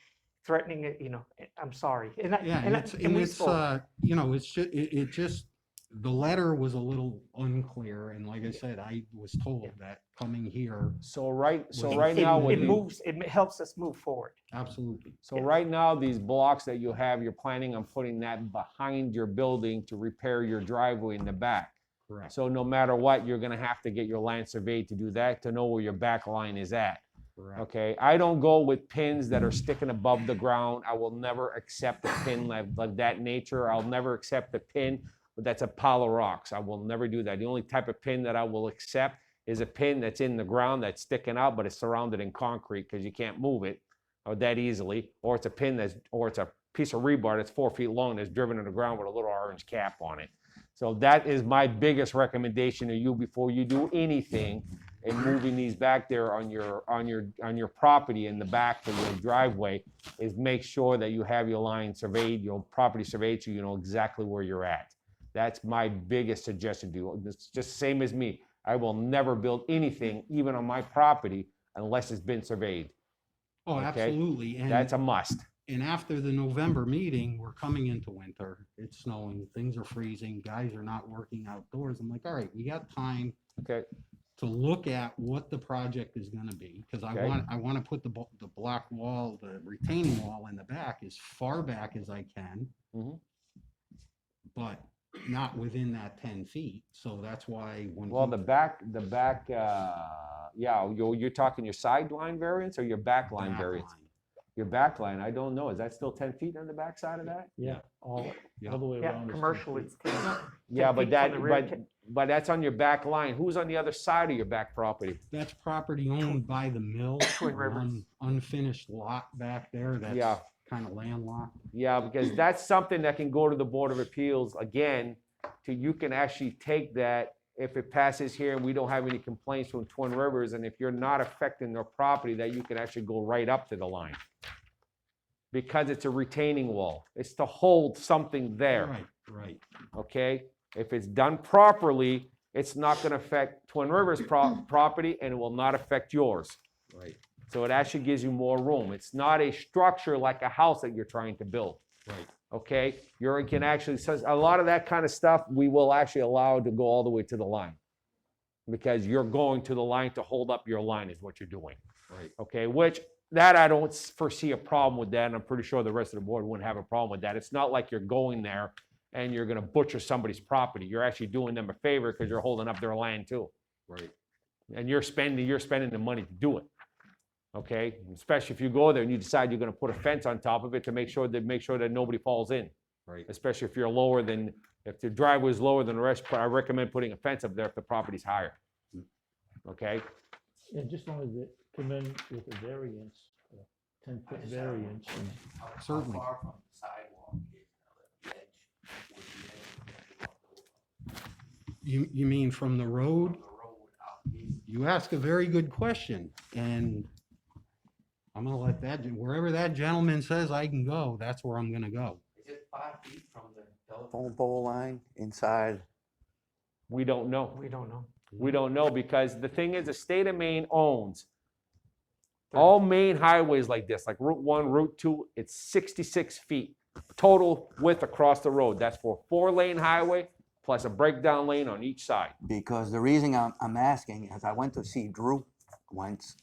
threatening it, you know, I'm sorry. yeah, and we it's, spoke. you know, it just, the letter was a little unclear, and like I said, I was told that coming here, So right It- now, It when you- moves, it helps us move forward. absolutely. So right now, these blocks that you have, you're planning on putting that behind your building to repair your driveway in the back. Correct. So no matter what, you're gonna have to get your land surveyed to do that, to know where your back line is at. Correct. Okay, I don't go with pins that are sticking above the ground. I will never accept a pin like that nature. I'll never accept a pin that's a pile of rocks. I will never do that. The only type of pin that I will accept is a pin that's in the ground that's sticking out, but it's surrounded in concrete because you can't move it or that easily. Or it's a pin or it's a piece of rebar that's 4 feet long that's driven in the ground with a little orange cap on it. So that is my biggest recommendation to you before you do anything in moving these back there on your property in the back of your driveway, is make sure that you have your line surveyed, your property surveyed, so you know exactly where you're at. That's my biggest suggestion to you. It's just the same as me. I will never build anything, even on my property, unless it's been surveyed. Oh, Okay. absolutely, That's a must. and after the November meeting, we're coming into winter. It's snowing, things are freezing, guys are not working outdoors. I'm like, all right, we got time Okay, to look at what the project is gonna be, because Okay. I want to put the block wall, the retaining wall in the back as far back as I can, Mhm. but not within that 10 feet. So that's why when. well, the back, yeah, you're talking your sideline variance or your back line back variance? line. Your back line, I don't know. Is that still 10 feet on the back side of that? Yeah, all Yeah. the way Yeah, around. is 10 commercial, feet. it's 10. Yeah, 10 but feet that, from the rear but that's on your back line. Who's on the other side of your back property? That's property owned by the mill. Twin an Rivers. Unfinished lot back there Yeah. that's kind of landlocked. Yeah, because that's something that can go to the Board of Appeals again, you can actually take that, if it passes here and we don't have any complaints from Twin Rivers, and if you're not affecting their property, that you can actually go right up to the line. Because it's a retaining wall. It's to hold something there, Right. okay? If it's done properly, it's not gonna affect Twin Rivers property, and it will not affect yours. Right. So it actually gives you more room. It's not a structure like a house that you're trying to build. Right. Okay, you can actually, so a lot of that kind of stuff, we will actually allow to go all the way to the line. Because you're going to the line to hold up your line is what you're doing. Right. Okay, which, that I don't foresee a problem with that, and I'm pretty sure the rest of the board wouldn't have a problem with that. It's not like you're going there and you're gonna butcher somebody's property. You're actually doing them a favor because you're holding up their land too. Right. And you're spending the money to do it. Okay, especially if you go there and you decide you're gonna put a fence on top of it to make sure that nobody falls in. Right. Especially if you're lower than, if the driveway is lower than the rest, I recommend putting a fence up there if the property's higher. Okay, Yeah, just wanted to come in with a variance, 10-foot variance. and- Certainly. How far from the sidewalk is the edge? Would the edge of the You mean from the road? road out here? You ask a very good question, and I'm gonna let wherever that gentleman says I can go, that's where I'm gonna go. Is it 5 feet from the telephone pole line inside? we don't know. We don't know. We don't know because the thing is, the state of Maine owns all main highways like this, like Route 1, Route 2, it's 66 feet total width across the road. That's for a 4-lane highway plus a breakdown lane on each side. Because the reason I'm asking is I went to see Drew once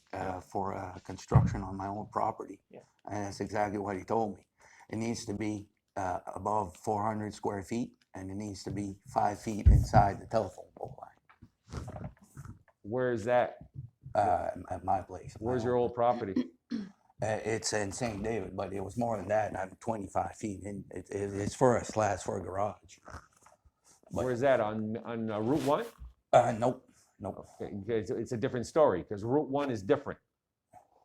for construction on my own property. Yeah. And that's exactly what he told me. It needs to be above 400 square feet, and it needs to be 5 feet inside the telephone pole line, Where is that? at my place. my Where's your own. old property? It's in St. David, but it was more than that, and I'm 25 feet in, it's for a slash for a garage. But- Where's that, on Route 1? Nope, nope. Okay, it's a different story, because Route 1 is different.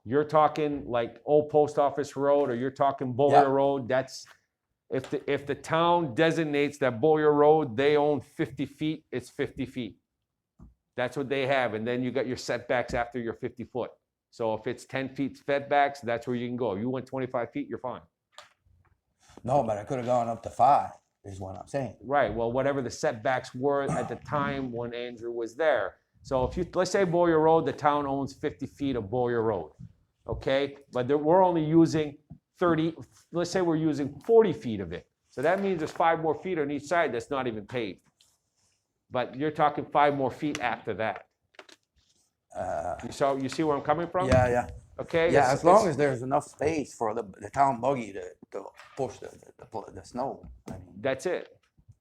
You're talking like Old Post Office Road, or you're talking Boyer Yeah. Road, that's, if the town designates that Boyer Road, they own 50 feet, it's 50 feet. That's what they have, and then you got your setbacks after your 50 foot. So if it's 10 feet setbacks, that's where you can go. You went 25 feet, you're fine. No, but I could have gone up to 5, is what I'm saying. Right, well, whatever the setbacks were at the time when Andrew was there. So if you, let's say Boyer Road, the town owns 50 feet of Boyer Road, okay? But we're only using 30, let's say we're using 40 feet of it. So that means there's 5 more feet on each side that's not even paved. But you're talking 5 more feet after that. You see where I'm coming from? Yeah. Okay? Yeah, as long as there's enough space for the town buggy to push the snow. I mean, That's it.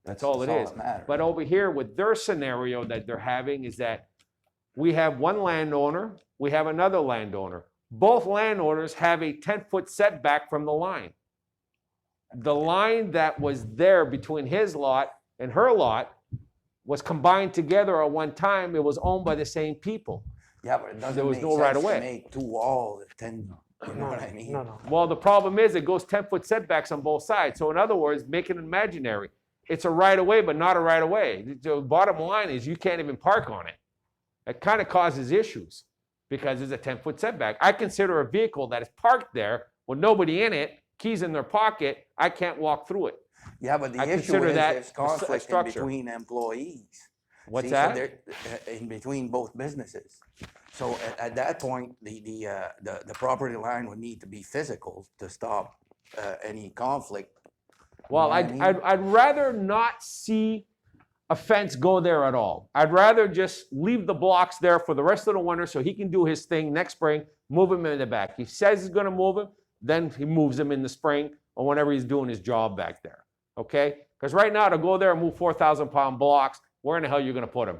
That's all it that's all is. that matters. But over here with their scenario that they're having is that we have one landowner, we have another landowner. Both landowners have a 10-foot setback from the line. The line that was there between his lot and her lot was combined together at one time. It was owned by the same people. Yeah, but it doesn't There was make no sense right to away. make 2 walls at 10, you know what I mean? No. Well, the problem is it goes 10-foot setbacks on both sides. So in other words, make it imaginary. It's a right of way, but not a right of way. The bottom line is you can't even park on it. It kind of causes issues because it's a 10-foot setback. I consider a vehicle that is parked there with nobody in it, keys in their pocket, I can't walk through it. Yeah, but the I issue consider is that there's a conflict in structure. between employees. What's See, so that? they're, in between both businesses. So at that point, the property line would need to be physical to stop any conflict. You Well, know what I mean? I'd rather not see a fence go there at all. I'd rather just leave the blocks there for the rest of the winter so he can do his thing next spring, move him in the back. He says he's gonna move him, then he moves him in the spring or whenever he's doing his job back there, okay? Because right now to go there and move 4,000-pound blocks, where in the hell are you gonna put them?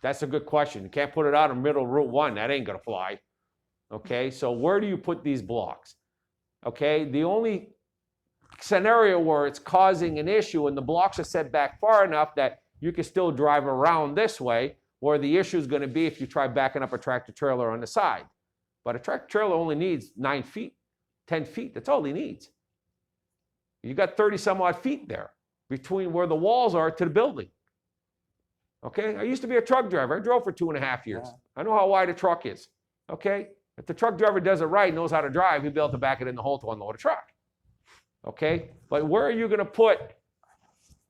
That's a good question. You can't put it out in the middle of Route 1, that ain't gonna fly, okay? So where do you put these blocks? Okay, the only scenario where it's causing an issue and the blocks are set back far enough that you can still drive around this way, where the issue is going to be if you try backing up a tractor trailer on the side. But a tractor trailer only needs 9 feet, 10 feet. That's all he needs. You got 30 some odd feet there between where the walls are to the building. Okay, I used to be a truck driver. I drove for 2.5 years. Yeah. I know how wide a truck is. Okay, if the truck driver does it right, knows how to drive, he'll be able to back it in the hole to unload a truck. Okay, but where are you going to put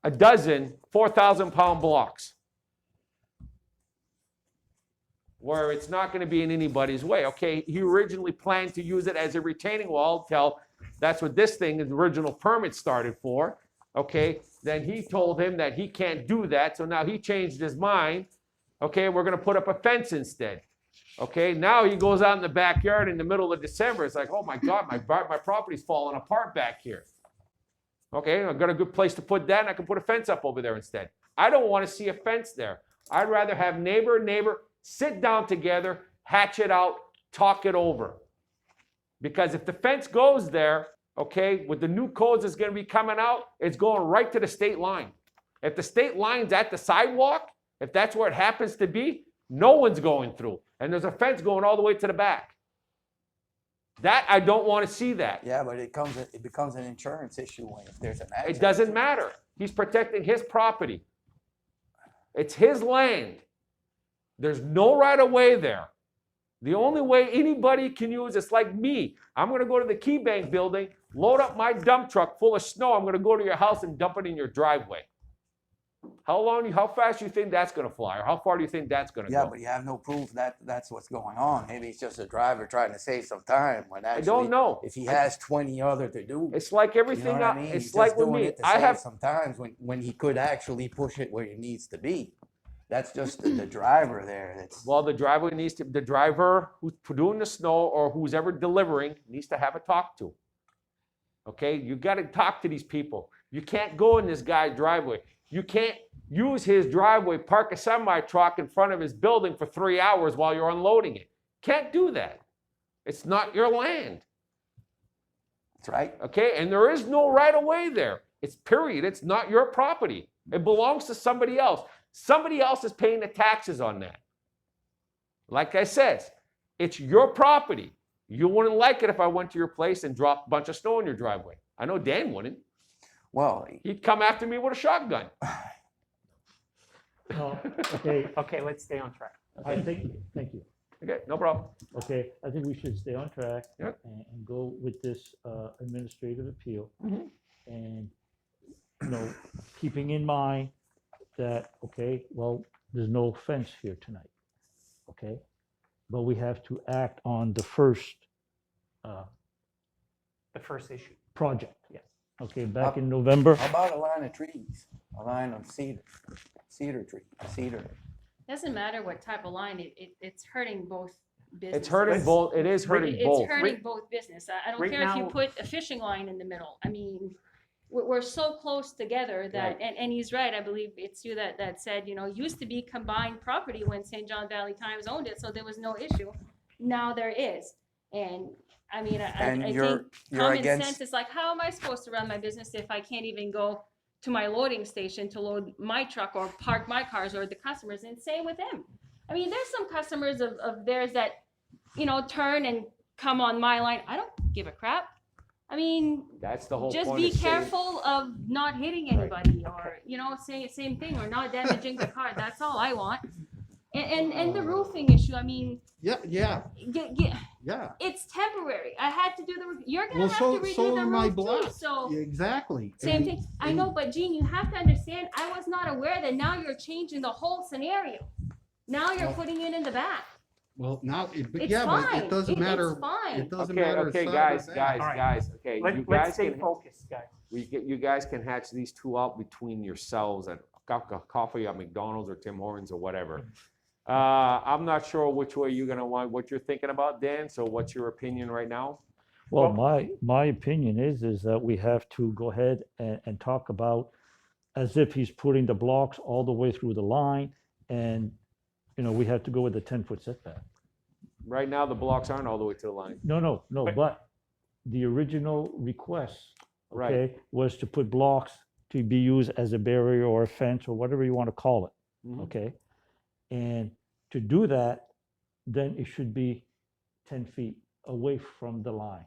a dozen 4,000-pound blocks where it's not going to be in anybody's way? Okay, he originally planned to use it as a retaining wall till that's what this thing, his original permit started for. Okay, then he told him that he can't do that, so now he changed his mind. Okay, we're going to put up a fence instead. Okay, now he goes out in the backyard in the middle of December. It's like, oh my God, my property's falling apart back here. Okay, I've got a good place to put that, and I can put a fence up over there instead. I don't want to see a fence there. I'd rather have neighbor sit down together, hatch it out, talk it over. Because if the fence goes there, okay, with the new codes that's going to be coming out, it's going right to the state line. If the state line's at the sidewalk, if that's where it happens to be, no one's going through. And there's a fence going all the way to the back. That, I don't want to see that. Yeah, but it becomes an insurance issue if there's an accident. It doesn't matter. He's protecting his property. It's his land. There's no right of way there. The only way anybody can use, it's like me. I'm going to go to the Key Bank building, load up my dump truck full of snow. I'm going to go to your house and dump it in your driveway. How fast do you think that's going to fly? Or how far do you think that's going to Yeah, go? but you have no proof that that's what's going on. Maybe it's just a driver trying to save some time when actually, I don't know. if he has 20 other to do. It's like everything. You know what I mean? It's He's like just with doing me. it to I save have some times when he could actually push it where it needs to be. That's just the driver there. That's Well, the driver who's doing the snow or who's ever delivering needs to have a talk to. Okay, you got to talk to these people. You can't go in this guy's driveway. You can't use his driveway, park a semi truck in front of his building for 3 hours while you're unloading it. Can't do that. It's not your land. That's right. Okay, and there is no right of way there. It's period. It's not your property. It belongs to somebody else. Somebody else is paying the taxes on that. Like I said, it's your property. You wouldn't like it if I went to your place and dropped a bunch of snow in your driveway. I know Dan wouldn't. Well, He'd come after me with a shotgun. No, okay, Okay, let's stay on track. I think, thank you. Okay, no problem. Okay, I think we should stay on track Yep. and go with this administrative appeal. Mhm. And, you know, keeping in mind that, okay, well, there's no fence here tonight, okay? But we have to act on the first The first issue. project. Yes. Okay, back in November. how about a line of trees? A line of cedar tree, cedar. Doesn't matter what type of line, it's hurting both businesses. It's hurting both. It is hurting It's both. hurting both business. I don't right care if you now- put a fishing line in the middle. I mean, we're so close together that, Right. and he's right, I believe it's you that said, used to be combined property when St. John Valley Times owned it, so there was no issue. Now there is. And I mean, And I you're, think you're common against, sense is like, how am I supposed to run my business if I can't even go to my loading station to load my truck or park my cars or the customers? And same with him. I mean, there's some customers of theirs that, turn and come on my line. I don't give a crap. I mean, That's the whole just point. be of saying- careful of not hitting anybody or, same thing, or not damaging the car. That's all I want. And the roofing issue, I mean, Yeah, yeah. it's temporary. I had to do you're gonna Well, have so- to redo so the am I roof too, blessed. so. Exactly. Same And- thing. I and- know, but Gene, you have to understand, I was not aware that now you're changing the whole scenario. Now you're Well- putting it in the back. Well, now, but It's yeah, but fine. it doesn't matter. It's fine. It doesn't Okay, matter. okay, side or guys, back. guys, All right. guys. Okay, you Let's guys stay can. focused, guys. You guys can hatch these two out between yourselves at a cup of coffee at McDonald's or Tim Hortons or whatever. I'm not sure which way you're gonna want, what you're thinking about, Dan. So what's your opinion right now? Well, Well- my opinion is that we have to go ahead and talk about as if he's putting the blocks all the way through the line, and, we have to go with the 10-foot setback. Right now, the blocks aren't all the way to the line. No, But- but the original request, Right. okay, was to put blocks to be used as a barrier or a fence or whatever you want to call it, Mhm. okay? And to do that, then it should be 10 feet away from the line.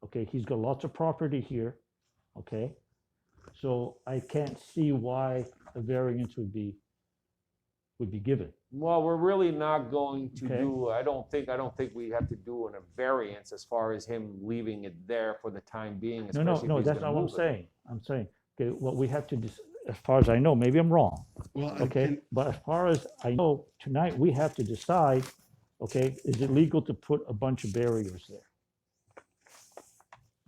Okay, he's got lots of property here, okay? So I can't see why a variance would be given. Well, we're really not going to Okay. do, I don't think we have to do a variance as far as him leaving it there for the time being. No, especially if he's that's gonna not what I'm move it. saying. I'm saying, okay, what we have to, as far as I know, maybe I'm wrong, Well, and- okay? and- But as far as I know, tonight, we have to decide, okay, is it legal to put a bunch of barriers there?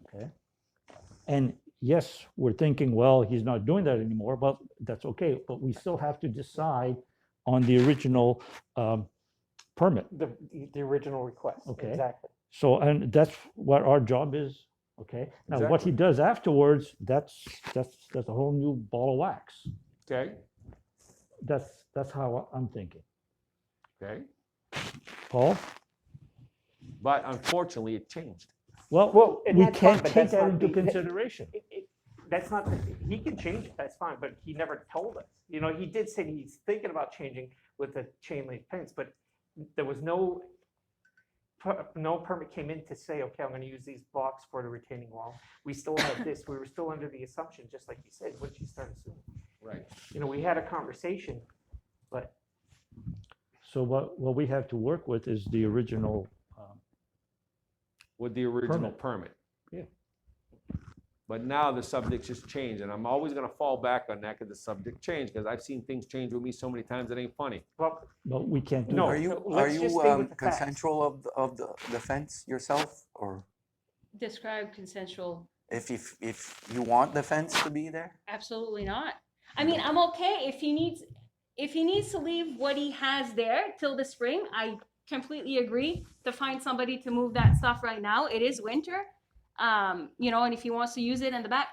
Okay? And yes, we're thinking, well, he's not doing that anymore, but that's okay. But we still have to decide on the original permit. The original request. Okay. Exactly. So, and that's what our job is, okay? Now, what he does afterwards, that's a whole new ball of wax. Okay, That's how I'm thinking. okay. Paul? But unfortunately, it changed. Well, and we that's fine, can't but take that's that not into the- consideration. That's not, he can change it, that's fine, but he never told us. He did say he's thinking about changing with the chain link fence, but there was no permit came in to say, okay, I'm gonna use these blocks for the retaining wall. We still had this, we were still under the assumption, just like you said, once you start assuming. Right. We had a conversation, but So what we have to work with is the original, With the original Permit. permit. Yeah. But now the subject just changed, and I'm always gonna fall back on that because the subject changed, because I've seen things change with me so many times it ain't funny. well, but we can't do No. that. Are you, so are let's you just stay with the facts. consensual of the fence yourself? Or Describe consensual. if you want the fence to be there? Absolutely not. I mean, I'm okay if he needs to leave what he has there till the spring. I completely agree to find somebody to move that stuff right now. It is winter. you know, and if he wants to use it in the back,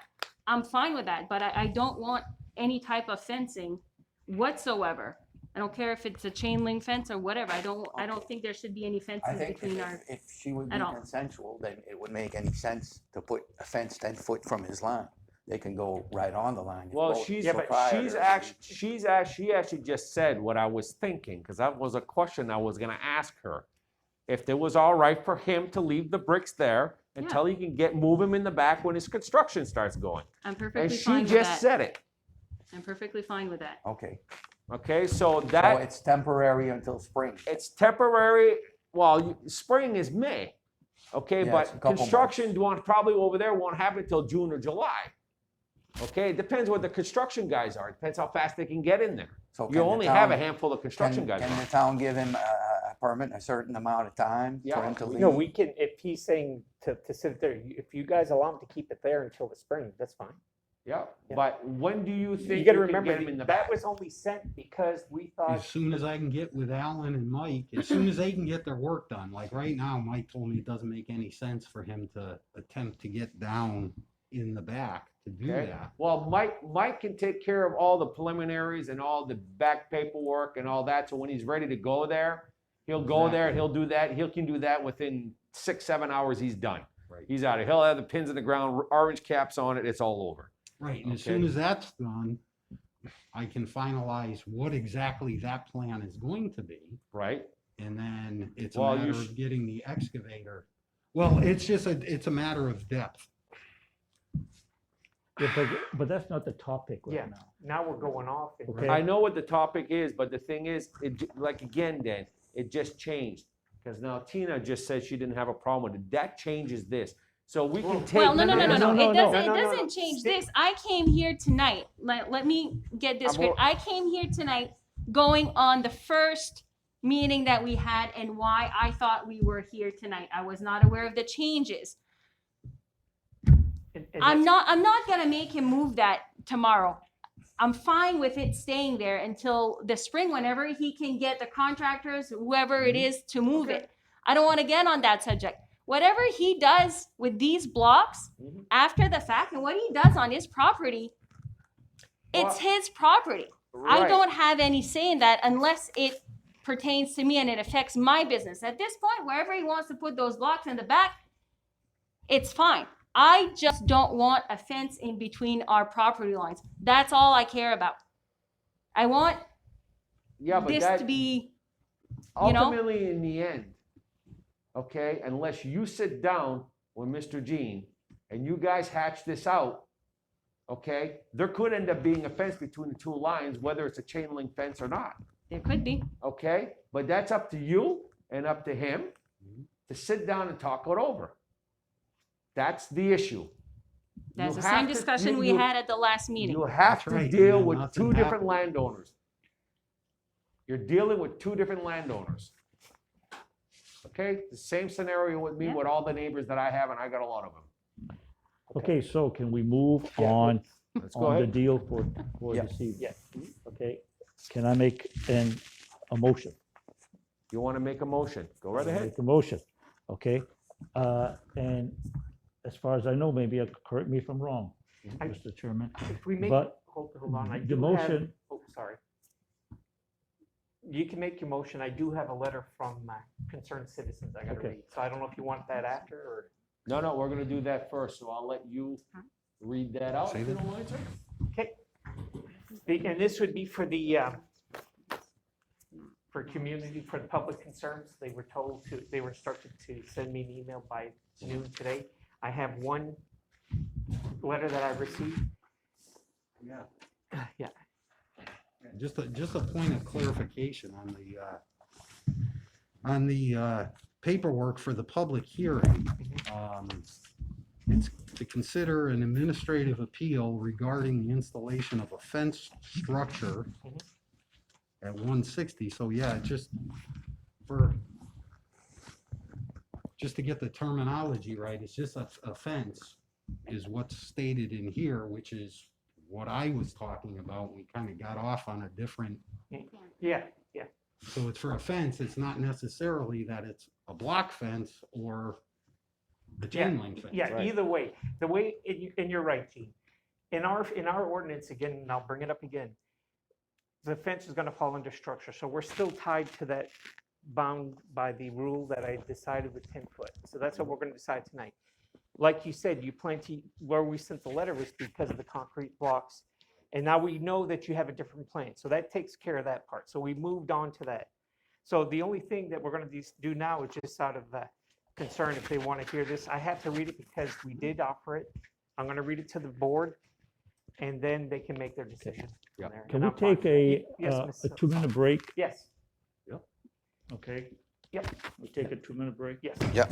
I'm fine with that, but I don't want any type of fencing whatsoever. I don't care if it's a chain link fence or whatever. I don't think there should be any I fences think between our, if she would be at all. consensual, then it would make any sense to put a fence 10 foot from his line. They can go right on the line. if Well, both she's, proprietors she actually just said what I was thinking, because that was a question I was gonna ask her. If it was all right for him to leave the bricks there until he can move him in the back when his construction starts going. I'm And perfectly she fine with just that. said it, I'm perfectly fine with that. Okay, okay? So so that, it's temporary until spring. it's temporary, well, spring is May, okay? Yeah, it's a But couple construction probably over there won't happen till June or July. Okay, it depends what the construction guys are, it depends how fast they can get in there. So You can the only have a town- handful of construction guys. Can the town give him a permit, a certain amount of time for Yeah, him to leave? No, we can, if he's saying to sit there, if you guys allow him to keep it there until the spring, that's fine. Yeah, Yeah. but when do you think You you gotta can remember, get him in the that back? was only sent because we As thought, soon as I can get with Alan and Mike, as soon as they can get their work done, like right now, Mike told me it doesn't make any sense for him to attempt to get down in the back to do Okay. that. Well, Mike can take care of all the preliminaries and all the back paperwork and all that, so when he's ready to go there, he'll go there and he'll do that, he can do that within 6-7 hours, he's done. Right. He's out of, he'll have the pins in the ground, orange caps on it, it's all over. Right, and as Okay. soon as that's done, I can finalize what exactly that plan is going to be. Right? And then it's a Well, matter of getting the excavator. Well, it's just it's a matter of depth. Yeah, but that's not the topic yeah, right now. now we're going off. and- Okay. I know what the topic is, but the thing is, like again, Dan, it just changed. Because now Tina just said she didn't have a problem with it. That changes this. So we can take. Well, no, no, It no, doesn't, no. it No, no, no. doesn't change this. I came here tonight, let me get this straight. I came here tonight going on the first meeting that we had and why I thought we were here tonight. I was not aware of the changes. and I'm that's- not gonna make him move that tomorrow. I'm fine with it staying there until the spring, whenever he can get the contractors, whoever it is, to move it. I don't wanna get on that subject. Whatever he does with these blocks Mhm. after the fact and what he does on his property, it's his property. I Right. don't have any say in that unless it pertains to me and it affects my business. At this point, wherever he wants to put those blocks in the back, it's fine. I just don't want a fence in between our property lines. That's all I care about. I want Yeah, but this that, to be, you know? ultimately in the end, okay, unless you sit down with Mr. Jean and you guys hatch this out, okay, there could end up being a fence between the two lines, whether it's a chain link fence or not, there could be. okay? But that's up to you and up to him to sit down and talk it over. That's the issue. That's You the have same to- discussion we you- had at the last meeting. You have That's to right, deal and with nothing two different happened. landowners. You're dealing with two different landowners. Okay, the same scenario with me Yeah. with all the neighbors that I have, and I got a lot of them. Okay, so can we move Yeah, on, Let's go on the ahead. deal for Yeah. this evening? Yeah. Okay, can I make a motion? You want to make a motion? Go right ahead. Make a motion, okay? And as far as I know, maybe, correct me if I'm wrong, I- Mr. Chairman, If we make, but hold on, I the do have, motion, oh, sorry. You can make your motion. I do have a letter from concerned citizens I gotta Okay. read. So I don't know if you want that after or. No, we're gonna do that first, so I'll let you read that out. Say if you that. don't mind, sir. Okay. And this would be for the, for community, for the public concerns. They were told to, they were instructed to send me an email by noon today. I have one letter that I received. Yeah. Yeah, Just a point of clarification on the paperwork for the public hearing. It's to consider an administrative appeal regarding the installation of a fence structure at 160. So yeah, just to get the terminology right, it's just a fence is what's stated in here, which is what I was talking about. We kind of got off on a different, yeah, so it's for a fence, it's not necessarily that it's a block fence or the chain link fence. Yeah, Right. either way, the way, and you're right, Gene. In our ordinance, again, and I'll bring it up again, the fence is gonna fall under structure, so we're still tied to that, bound by the rule that I decided with 10 foot. So that's what we're gonna decide tonight. Like you said, you plan to, where we sent the letter was because of the concrete blocks. And now we know that you have a different plan, so that takes care of that part. So we moved on to that. So the only thing that we're gonna do now is just out of concern, if they wanna hear this, I have to read it because we did offer it. I'm gonna read it to the board, and then they can make their decision. Yeah. from there. Can And we I'm fine take with that. Yes, a Ms. 2-minute break? Yes, Okay. Yep. We take a 2-minute break? yes. Yeah.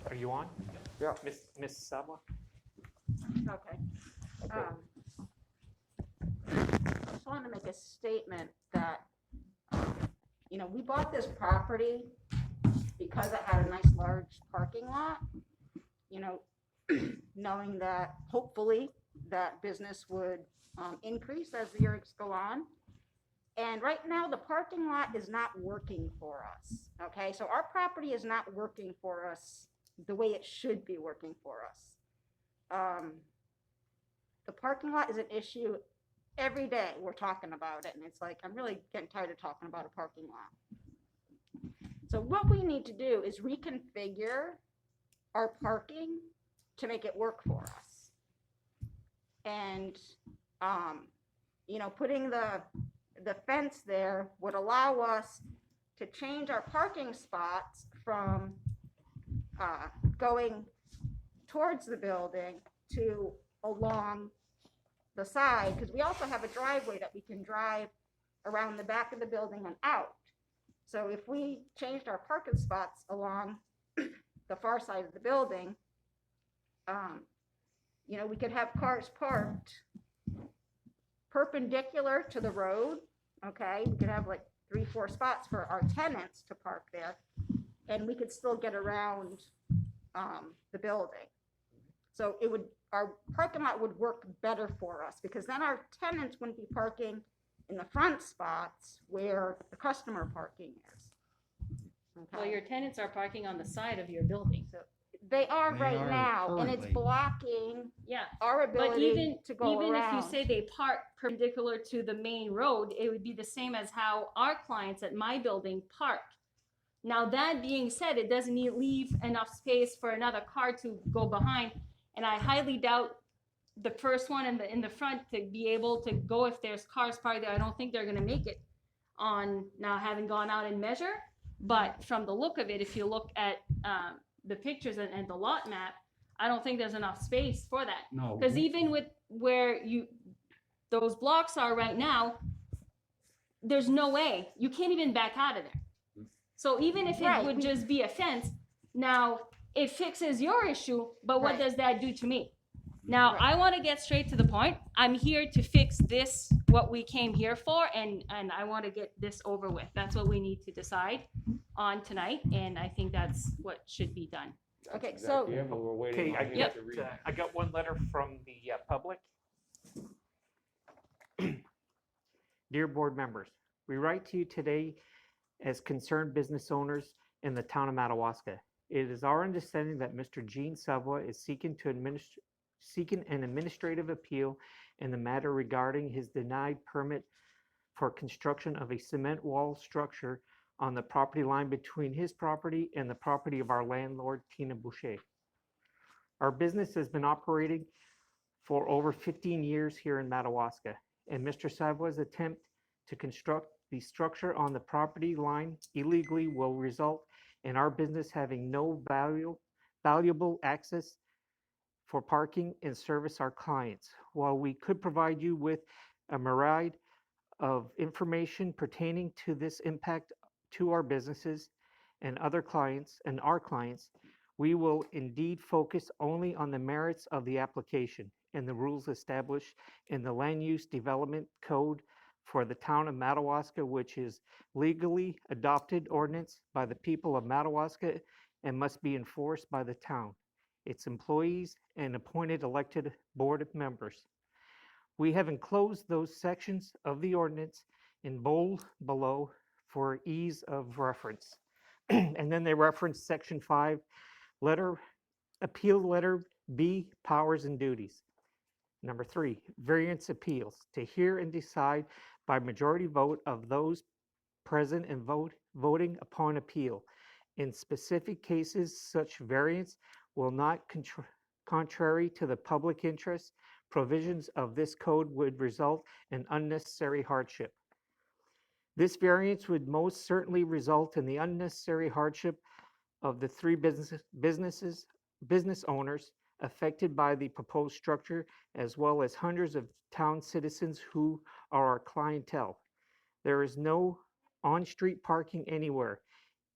Are you on? Yeah. Miss Sabla? Okay. I just wanted to make a statement that, we bought this property because it had a nice large parking lot. knowing that hopefully that business would increase as the years go on. And right now, the parking lot is not working for us, okay? So our property is not working for us the way it should be working for us. The parking lot is an issue every day. We're talking about it, and it's like, I'm really getting tired of talking about a parking lot. So what we need to do is reconfigure our parking to make it work for us. And, you know, putting the fence there would allow us to change our parking spots from going towards the building to along the side, because we also have a driveway that we can drive around the back of the building and out. So if we changed our parking spots along the far side of the building, you know, we could have cars parked perpendicular to the road, okay? We could have like 3-4 spots for our tenants to park there, and we could still get around the building. So it would, our parking lot would work better for us, because then our tenants wouldn't be parking in the front spots where the customer parking is. Well, Okay? your tenants are parking on the side of your building. So they are They right are now, and it's currently. blocking Yeah, our but ability to go even around. if you say they park perpendicular to the main road, it would be the same as how our clients at my building park. Now, that being said, it doesn't leave enough space for another car to go behind, and I highly doubt the first one in the front to be able to go if there's cars parked there. I don't think they're gonna make it on, now having gone out and measure, but from the look of it, if you look at the pictures and the lot map, I don't think there's enough space for that. No. Because even with where those blocks are right now, there's no way, you can't even back out of there. So even if it Right, would we- just be a fence, now it fixes your issue, but what Right. does that do to me? Now, Right. I want to get straight to the point. I'm here to fix this, what we came here for, and I want to get this over with. That's what we need to decide on tonight, and I think that's what should be done. That's Okay, exactly so- it, but we're waiting Okay, on him Yep. to read. I got one letter from the public. Dear board members, we write to you today as concerned business owners in the town of Madawaska. It is our understanding that Mr. Gene Savoy is seeking an administrative appeal in the matter regarding his denied permit for construction of a cement wall structure on the property line between his property and the property of our landlord, Tina Boucher. Our business has been operating for over 15 years here in Madawaska, and Mr. Savoy's attempt to construct the structure on the property line illegally will result in our business having no valuable access for parking and service our clients. While we could provide you with a myriad of information pertaining to this impact to our businesses and other clients and our clients, we will indeed focus only on the merits of the application and the rules established in the Land Use Development Code for the town of Madawaska, which is legally adopted ordinance by the people of Madawaska and must be enforced by the town, its employees, and appointed elected board members. We have enclosed those sections of the ordinance in bold below for ease of reference. And then they reference section 5, appeal letter B, powers and duties. Number 3, variance appeals, to hear and decide by majority vote of those present and voting upon appeal. In specific cases, such variance will not contrary to the public interest. Provisions of this code would result in unnecessary hardship. This variance would most certainly result in the unnecessary hardship of the 3 business owners affected by the proposed structure, as well as hundreds of town citizens who are our clientele. There is no on-street parking anywhere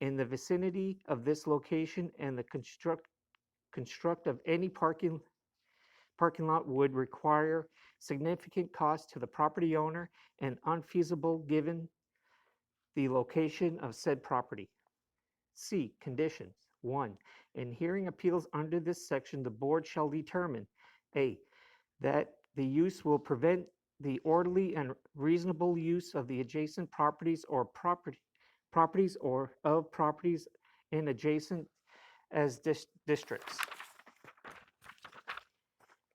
in the vicinity of this location, and the construct of any parking lot would require significant cost to the property owner and unfeasible given the location of said property. C, conditions. 1. In hearing appeals under this section, the board shall determine A, that the use will prevent the orderly and reasonable use of the adjacent properties or properties or of properties in adjacent as districts.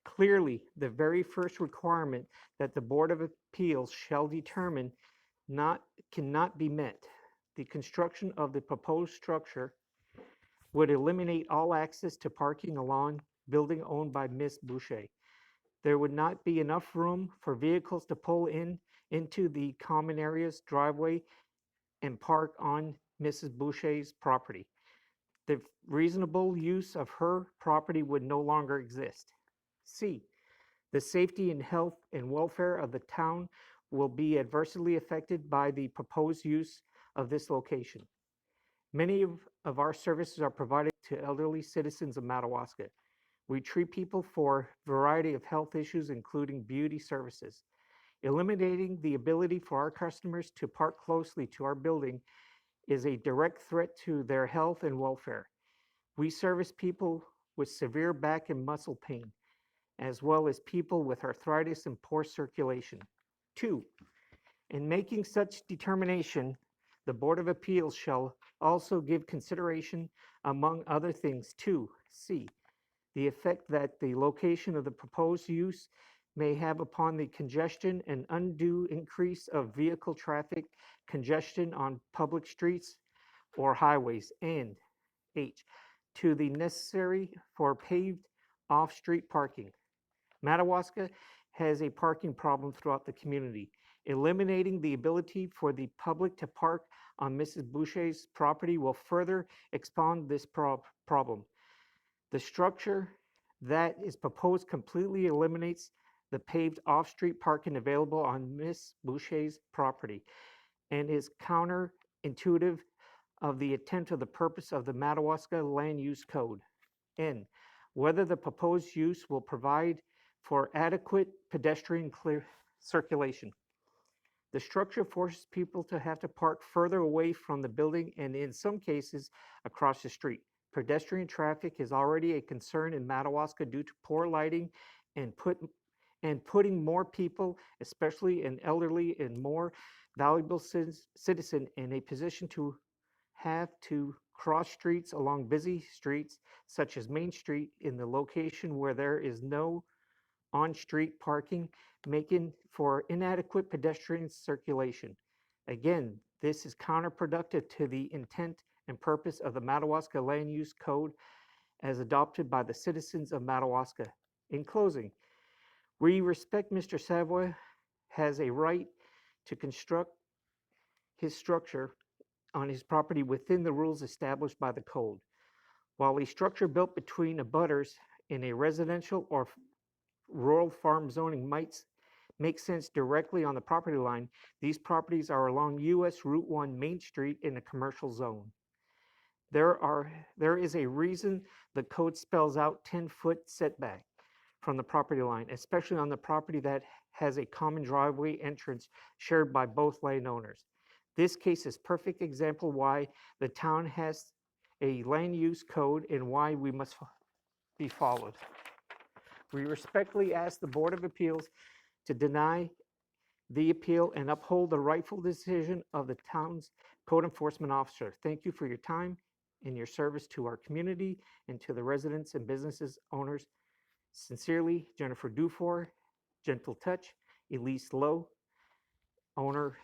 Clearly, the very first requirement that the Board of Appeals shall determine cannot be met. The construction of the proposed structure would eliminate all access to parking along building owned by Ms. Boucher. There would not be enough room for vehicles to pull into the common areas, driveway, and park on Mrs. Boucher's property. The reasonable use of her property would no longer exist. C, the safety and health and welfare of the town will be adversely affected by the proposed use of this location. Many of our services are provided to elderly citizens of Madawaska. We treat people for a variety of health issues, including beauty services. Eliminating the ability for our customers to park closely to our building is a direct threat to their health and welfare. We service people with severe back and muscle pain, as well as people with arthritis and poor circulation. 2, in making such determination, the Board of Appeals shall also give consideration, among other things, to C, the effect that the location of the proposed use may have upon the congestion and undue increase of vehicle traffic congestion on public streets or highways, and H, to the necessary for paved off-street parking. Madawaska has a parking problem throughout the community. Eliminating the ability for the public to park on Mrs. Boucher's property will further expand this problem. The structure that is proposed completely eliminates the paved off-street parking available on Ms. Boucher's property and is counterintuitive of the intent of the purpose of the Madawaska Land Use Code. N, whether the proposed use will provide for adequate pedestrian circulation. The structure forces people to have to park further away from the building and in some cases across the street. Pedestrian traffic is already a concern in Madawaska due to poor lighting and putting more people, especially an elderly and more valuable citizen, in a position to have to cross streets along busy streets such as Main Street in the location where there is no on-street parking, making for inadequate pedestrian circulation. Again, this is counterproductive to the intent and purpose of the Madawaska Land Use Code as adopted by the citizens of Madawaska. In closing, we respect Mr. Savoy has a right to construct his structure on his property within the rules established by the code. While a structure built between abutters in a residential or rural farm zoning might make sense directly on the property line, these properties are along US Route 1 Main Street in a commercial zone. There is a reason the code spells out 10-foot setback from the property line, especially on the property that has a common driveway entrance shared by both landowners. This case is perfect example why the town has a land use code and why we must be followed. We respectfully ask the Board of Appeals to deny the appeal and uphold the rightful decision of the town's code enforcement officer. Thank you for your time and your service to our community and to the residents and businesses owners. Sincerely, Jennifer Dufour, Gentle Touch, Elise Lowe, owner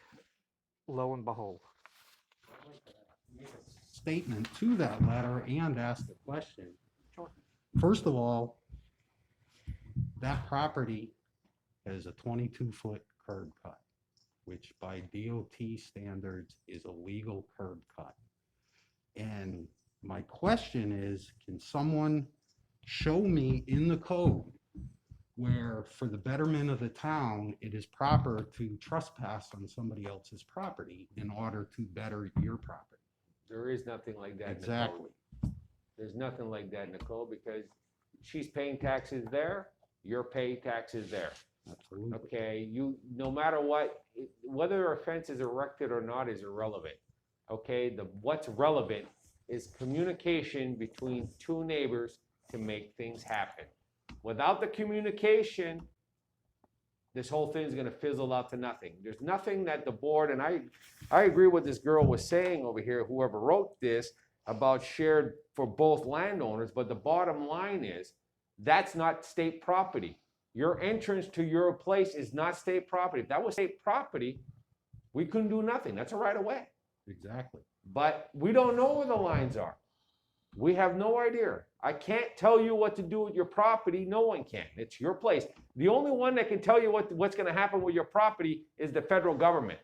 Lo and Behold. Statement to that letter and ask the question. Sure. First of all, that property has a 22-foot curb cut, which by DOT standards is a legal curb cut. And my question is, can someone show me in the code where for the betterment of the town, it is proper to trespass on somebody else's property in order to better your property? There is nothing like that in the code. Exactly. There's nothing like that in the code because she's paying taxes there, you're paying taxes there. Absolutely. Okay, no matter what, whether a fence is erected or not is irrelevant. Okay, what's relevant is communication between two neighbors to make things happen. Without the communication, this whole thing is gonna fizzle out to nothing. There's nothing that the board, and I agree with this girl was saying over here, whoever wrote this, about shared for both landowners, but the bottom line is, that's not state property. Your entrance to your place is not state property. If that was state property, we couldn't do nothing. That's a right of way. Exactly. But we don't know where the lines are. We have no idea. I can't tell you what to do with your property. No one can. It's your place. The only one that can tell you what's going to happen with your property is the federal government.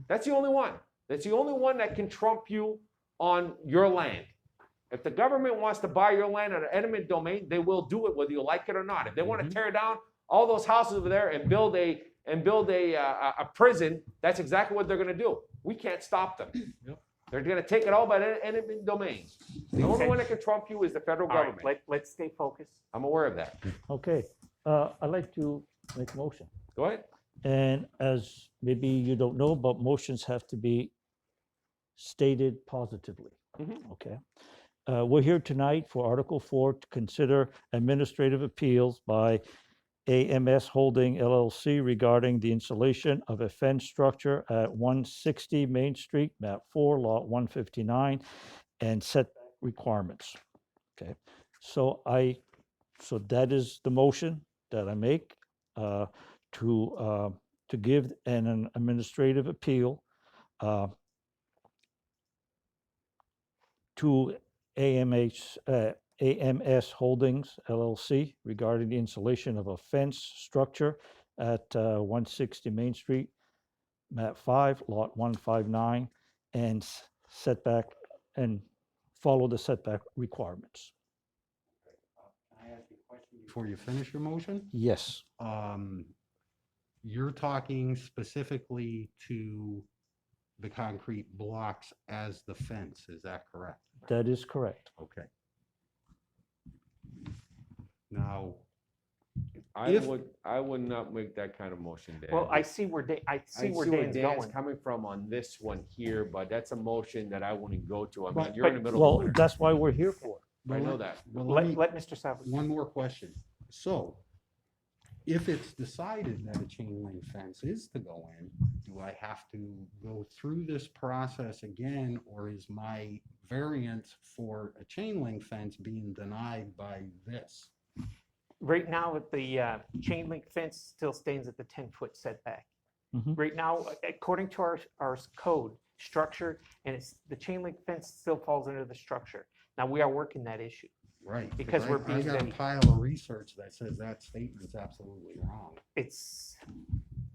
That's the only one. That's the only one that can trump you on your land. If the government wants to buy your land on an eminent domain, they will do it whether you like it or not. If they want to tear down all those houses over there and build a prison, that's exactly what they're going to do. We can't stop them. Yep. They're going to take it all by eminent domain. The only Okay. one that can trump you is the federal All right, government. let's stay focused. I'm aware of that. Okay, I'd like to make a motion. Go ahead. And as maybe you don't know, but motions have to be stated positively. Mhm. Okay. We're here tonight for Article 4 to consider administrative appeals by AMS Holding LLC regarding the installation of a fence structure at 160 Main Street, map 4, lot 159, and setback requirements. Okay, so that is the motion that I make to give an administrative appeal to AMS Holdings LLC regarding the installation of a fence structure at 160 Main Street, map 5, lot 159, and setback, and follow the setback requirements. Can I ask you a question before you finish your motion? Yes, You're talking specifically to the concrete blocks as the fence, is that correct? that is correct. Okay. Now, I If- would not make that kind of motion, Dan. Well, I see where I see where see where Dan's Dan's going. coming from on this one here, but that's a motion that I wouldn't go to. I mean, But- you're in the middle of Well, nowhere. that's why we're here for. I know that. well, let me- Let Mr. Savage. one more question. So, if it's decided that a chain link fence is to go in, do I have to go through this process again, or is my variance for a chain link fence being denied by this? Right now, the chain link fence still stands at the 10-foot setback. Mhm. Right now, according to our code structure, and the chain link fence still falls under the structure. Now, we are working that issue. Right. Because we're I being got a very- pile of research that says that statement's absolutely wrong.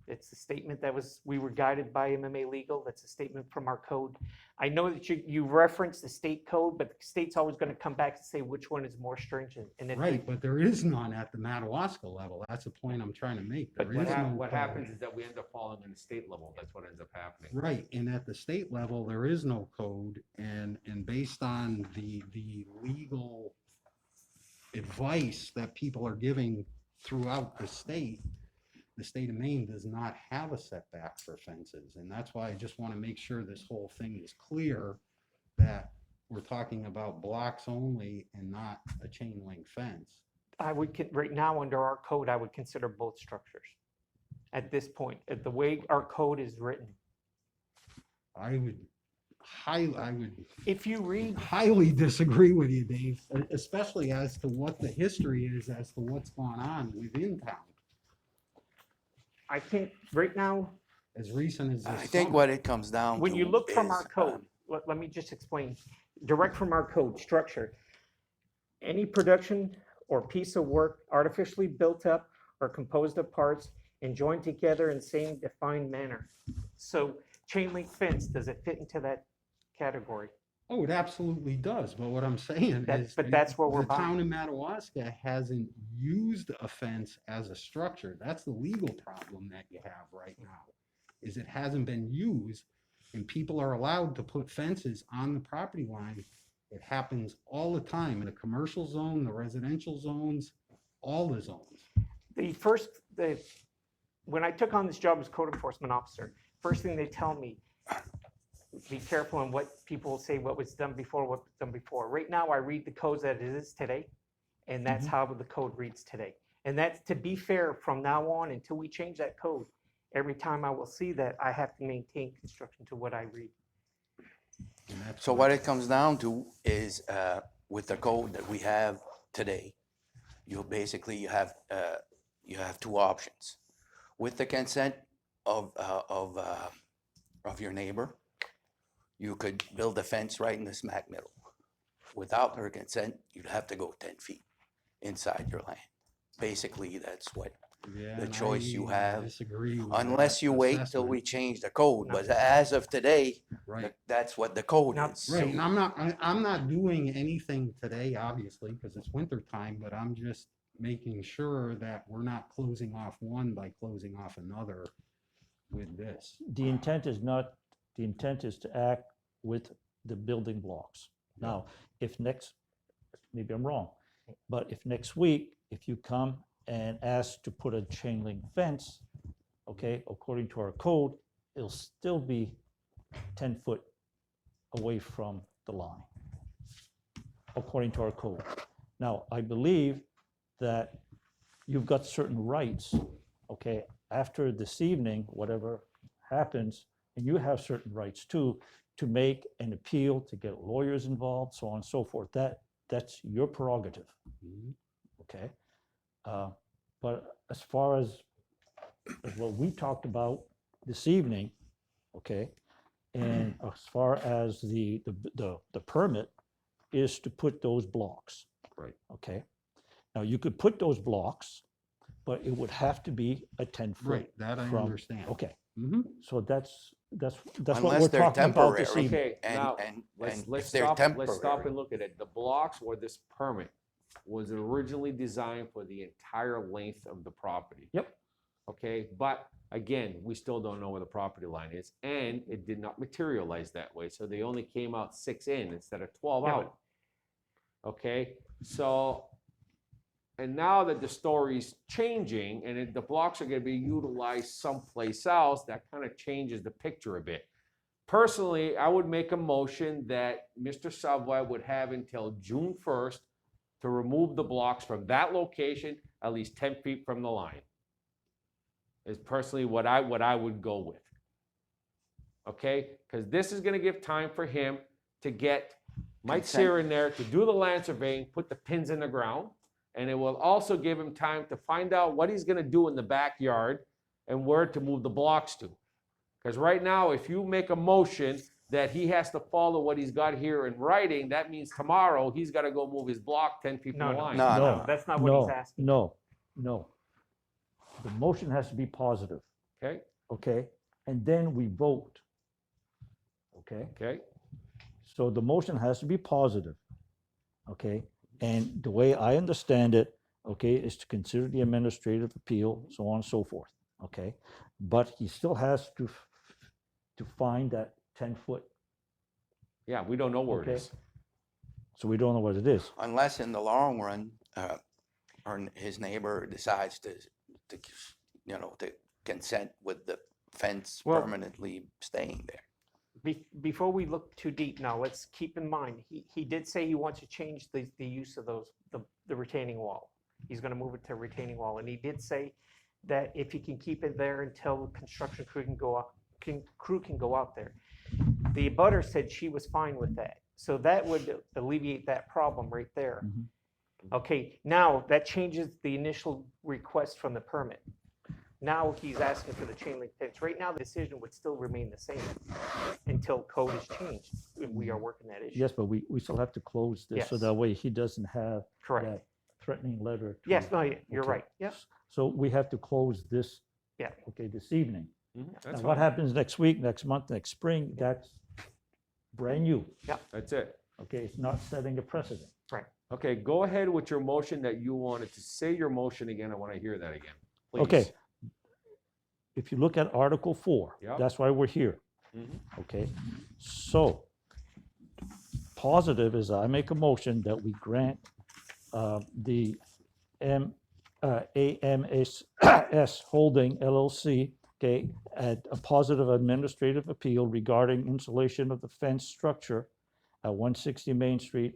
It's a statement that we were guided by MMA Legal. That's a statement from our code. I know that you referenced the state code, but the state's always going to come back and say which one is more stringent. And if Right, but there is none at the Madawaska level. That's the point I'm trying to make. There What is no what code. happens is that we end up falling in the state level. That's what ends up happening. Right, and at the state level, there is no code, and based on the legal advice that people are giving throughout the state of Maine does not have a setback for fences, and that's why I just want to make sure this whole thing is clear, that we're talking about blocks only and not a chain link fence. right now, under our code, I would consider both structures. At this point, at the way our code is written. I would If you read highly disagree with you, Dave, especially as to what the history is, as to what's going on within town, I think right now, as recent as this I think summer. what it comes down to. when you look from our is, code, let me just explain, direct from our code structure. Any production or piece of work artificially built up or composed of parts and joined together in same defined manner. So chain link fence, does it fit into that category? Oh, it absolutely does, but what I'm saying is. But that's what we're The buying. town of Madawaska hasn't used a fence as a structure. That's the legal problem that you have right now, is it hasn't been used, and people are allowed to put fences on the property line. It happens all the time in the commercial zone, the residential zones, all the zones. When I took on this job as code enforcement officer, first thing they tell me, be careful on what people say, what was done before, what was done before. Right now, I read the codes that it is today, and that's how the code reads today. And that's, to be fair, from now on, until we change that code, every time I will see that, I have to maintain construction to what I read. And that's So what it comes down to is, with the code that we have today, you basically you have two options. With the consent of your neighbor, you could build a fence right in the smack middle. Without her consent, you'd have to go 10 feet inside your land. Basically, that's what, Yeah, the and choice you have, disagree with unless that you wait till assessment. we change the code. No. But as of today, Right. that's what the code Now- is. Right, and I'm not doing anything today, obviously, because it's winter time, but I'm just making sure that we're not closing off one by closing off another with this. The intent is not, the intent is to act with the building blocks. Now, if maybe I'm wrong, but if next week, if you come and ask to put a chain link fence, okay, according to our code, it'll still be 10 foot away from the line, according to our code. Now, I believe that you've got certain rights, okay, after this evening, whatever happens, and you have certain rights too, to make an appeal, to get lawyers involved, so on and so forth. That's your prerogative, okay? But as far as what we talked about this evening, okay, and as far as the permit is to put those blocks. Right. Okay. Now, you could put those blocks, but it would have to be a 10-foot. Right, that I from- understand. Okay, Mm-hmm. so that's what Unless we're they're talking about this temporary. evening. Okay, now, And let's if they're stop, temporary. let's stop and look at it. The blocks or this permit was originally designed for the entire length of the property. Yep. Okay, but again, we still don't know where the property line is, and it did not materialize that way, so they only came out 6 in instead of 12 Yeah, out. Okay, so, and now that the story's changing and the blocks are gonna be utilized someplace else, that kind of changes the picture a bit. Personally, I would make a motion that Mr. Savoy would have until June 1st to remove the blocks from that location, at least 10 feet from the line. Is personally what I would go with. Okay, because this is gonna give time for him to get Mike Consent. Sear in there to do the land surveying, put the pins in the ground. And it will also give him time to find out what he's gonna do in the backyard and where to move the blocks to. Because right now, if you make a motion that he has to follow what he's got here in writing, that means tomorrow he's gotta go move his block 10 feet from No, the no, line. No, no, no. that's not what he's No, asking. no. The motion has to be positive, Okay, okay? And then we vote, okay? okay, So the motion has to be positive, okay? And the way I understand it, okay, is to consider the administrative appeal, so on and so forth, okay? But he still has to find that 10-foot, yeah, we don't know where it Okay. is. so we don't know what it is. Unless in the long run, his neighbor decides to consent with the fence Well- permanently staying there. Before we look too deep now, let's keep in mind, he did say he wants to change the use of the retaining wall. He's gonna move it to retaining wall, and he did say that if he can keep it there until construction crew can go out there. The abutter said she was fine with that, so that would alleviate that problem right there. Mhm. Okay, now that changes the initial request from the permit. Now he's asking for the chain link fence. Right now, the decision would still remain the same until code is changed, and we are working that issue. Yes, but we still have to close this, so Yes. that way he doesn't have Correct. that threatening letter. to- Yes, no, you're Okay. right. Yep. So we have to close this. Yeah. Okay, this evening. That's Now, what fine. happens next week, next month, next spring, that's brand new, That's it. okay? It's not setting a precedent. Okay, go ahead with your motion that you wanted to say your motion again. I want to hear that again. Please. Okay. If you look at Article 4, Yep. that's why we're here, Mhm. okay? So, positive is I make a motion that we grant the AMS Holding LLC okay, at a positive administrative appeal regarding installation of the fence structure at 160 Main Street,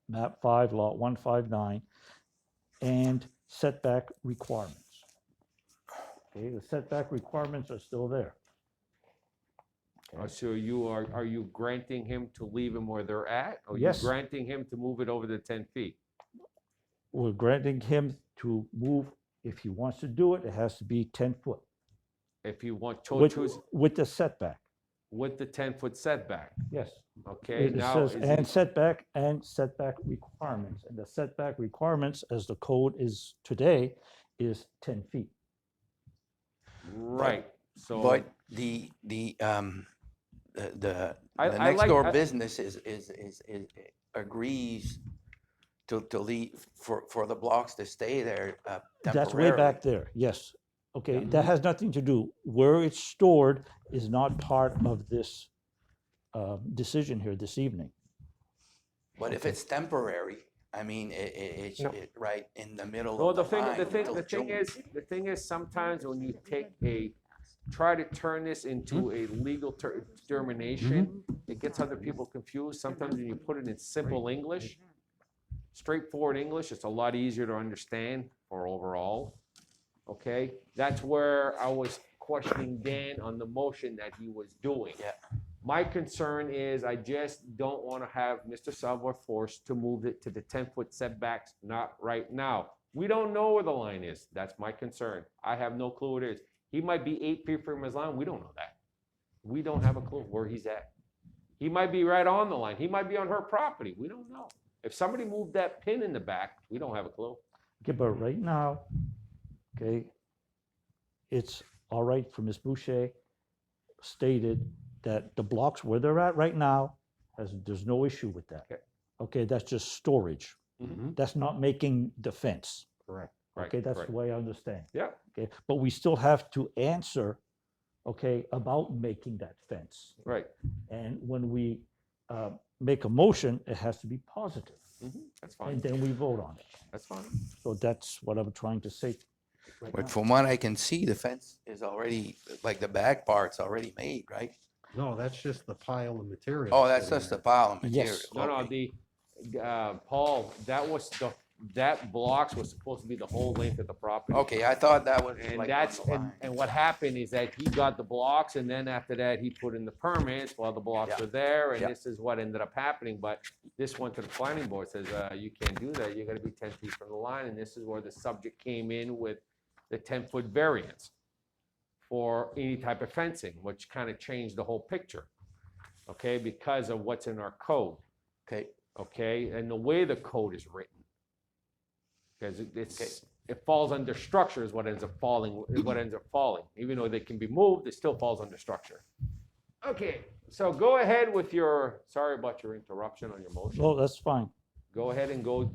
map 5, lot 159, and setback requirements. Okay, the setback requirements are still there. So are you granting him to leave them where they're at? Or Yes. you granting him to move it over the 10 feet? We're granting him to move, if he wants to do it, it has to be 10 foot If you want with, choose with the setback. with the 10-foot setback, Yes. okay? It Now, says, is and he- setback requirements, and the setback requirements, as the code is today, is 10 feet. right, so. But the I next like- door I- business is agrees to leave for the blocks to stay there That's way back temporarily. there, yes. Okay, that has nothing to do, where it's stored is not part of this decision here this evening. But if it's temporary, I mean, it's No. right in the middle Well, of the the thing, line the thing, until the thing June. is sometimes when you try to turn this into a legal determination, it gets other people confused. Sometimes when you put it in simple English, straightforward English, it's a lot easier to understand for overall. Okay, that's where I was questioning Dan on the motion that he was doing. Yeah. My concern is I just don't want to have Mr. Salvador forced to move it to the 10-foot setbacks, not right now. We don't know where the line is. That's my concern. I have no clue what it is. He might be 8 feet from his line. We don't know that. We don't have a clue where he's at. He might be right on the line. He might be on her property. We don't know. If somebody moved that pin in the back, we don't have a clue. Okay, but right now, okay, it's all right for Ms. Boucher stated that the blocks where they're at right now, there's no issue with that. Okay. Okay, that's just storage. Mhm. That's not making the fence. Correct. Right. Okay, that's right. the way I understand. Yeah. Okay, but we still have to answer, okay, about making that fence. Right. And when we make a motion, it has to be positive, That's fine. and then we vote on it. That's fine. So that's what I'm trying to say. right But now. from what I can see, the fence is already, like the back part's already made, right? No, that's just the pile of material. Oh, that's sitting just the there. pile of material. Yes. No, okay. Paul, that blocks was supposed to be the whole length of the property. Okay, I thought that was And like that's, on the and, line. and what happened is that he got the blocks and then after that, he put in the permits while the blocks Yeah. were there. And Yeah. this is what ended up happening, but this went to the planning board, says, you can't do that. You gotta be 10 feet from the line. And this is where the subject came in with the 10-foot variance for any type of fencing, which kind of changed the whole picture. Okay, because of what's in our code. Okay, Okay, and the way the code is written. Because it falls under structure is what ends up falling, Even though they can be moved, it still falls under structure. Okay, so go ahead with your, sorry about your interruption on your motion. Well, that's fine. Go ahead and go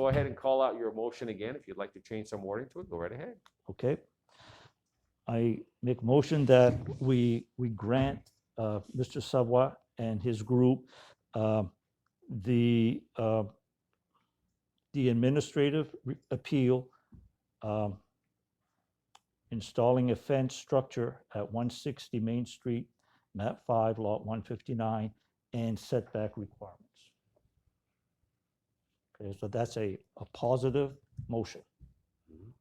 ahead and call out your motion again. If you'd like to change some wording to it, go right ahead. Okay. I make a motion that we grant Mr. Savoy and his group the administrative appeal installing a fence structure at 160 Main Street, map 5, lot 159, and setback requirements. Okay, so that's a positive motion.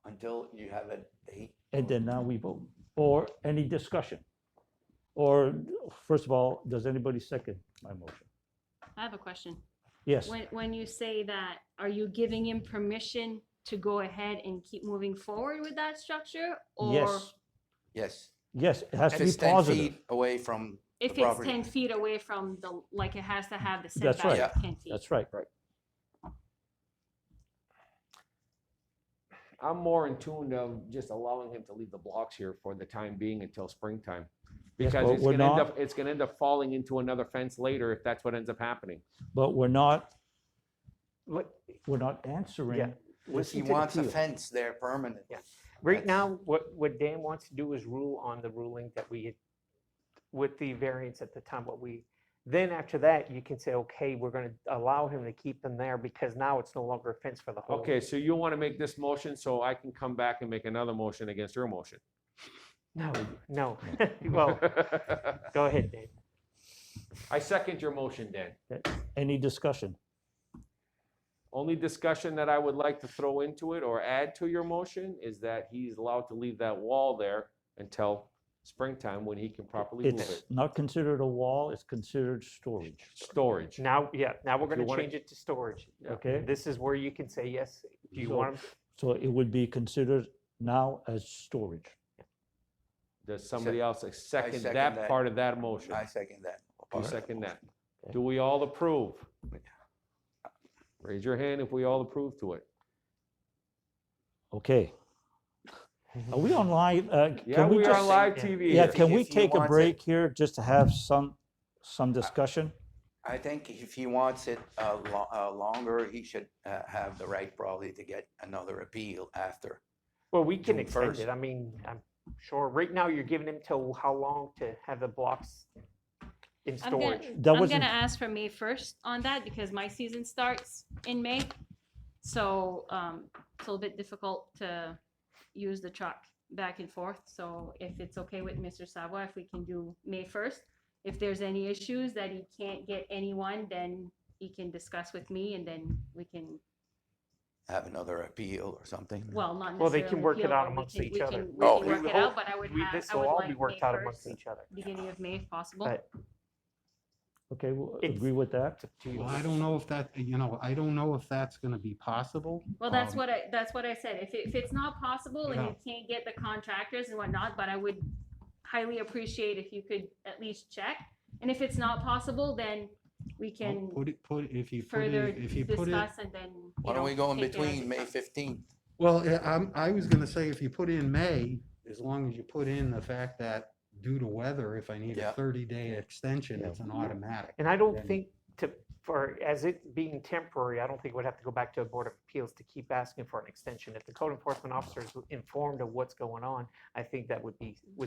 until you have a date. And then now we vote. Or any discussion? Or, first of all, does anybody second my motion? I have a question. Yes, When you say that, are you giving him permission to go ahead and keep moving forward with that structure? Or yes, Yes. yes, it has If to be it's 10 positive. feet away from the if it's property. 10 feet away from the, like it has to have the That's setback right. of 10 feet? That's right. I'm more in tune of just allowing him to leave the blocks here for the time being until springtime. Yes, Because but it's we're gonna end not- up, it's gonna end up falling into another fence later if that's what ends up happening. But we're not What- answering. Yeah. He Listen to the wants a appeal. fence there permanent. Yeah. Right That's- now, what Dan wants to do is rule on the ruling that we, had with the variance at the time, then after that, you can say, okay, we're gonna allow him to keep them there because now it's no longer a fence for the whole. Okay, so you want to make this motion so I can come back and make another motion against your motion? No, no. Well, go ahead, Dave. I second your motion, Dan. Any discussion? Only discussion that I would like to throw into it or add to your motion is that he's allowed to leave that wall there until springtime when he can properly move It's it. not considered a wall, it's considered storage. Storage. Now, now we're you gonna wanna- change it to storage. Okay. This is where you can say, yes, do you So- want 'em- So it would be considered now as storage. Does somebody else second second that that. part of that motion? I second that. You second that. Do we all approve? Raise your hand if we all approve to it. Okay. Are we on live? Yeah, Can we are just- live yeah. TV. Yeah, here. can we If he take a wants it- break here just to have some discussion? I think if he wants it longer, he should have the right probably to get another appeal after. Well, we can June extend 1st. it. I mean, I'm sure, right now you're giving him till how long to have the blocks in I'm gonna, storage? That I'm wasn't- gonna ask for May 1st on that because my season starts in May. So, it's a little bit difficult to use the truck back and forth. So if it's okay with Mr. Savoy, if we can do May 1st. If there's any issues that he can't get anyone, then he can discuss with me and then we can, Have another appeal or something. well, not necessarily. Well, they can work it appeal, out but we amongst can- each we other. can- We Oh, can work we it hope out, but I would This I will would all like be worked May out amongst 1st, each other. beginning of May if possible. But Okay, we'll It's- agree with that. it's up to you. Well, I don't know if that, I don't know if that's gonna be possible. Well, that's Um, what I said. If it's not possible and Yeah. you can't get the contractors and whatnot, but I would highly appreciate if you could at least check. And if it's not possible, then we well, can if you put further it, if you put it, discuss and then, you Why don't know, we go in take care of between it. May 15th? well, I was gonna say, if you put in May, as long as you put in the fact that due to weather, if I need a Yeah. 30-day extension, Yeah. it's an automatic. And I don't Then- think as it being temporary, I don't think we'd have to go back to a Board of Appeals to keep asking for an extension. If the code enforcement officer is informed of what's going on, I think that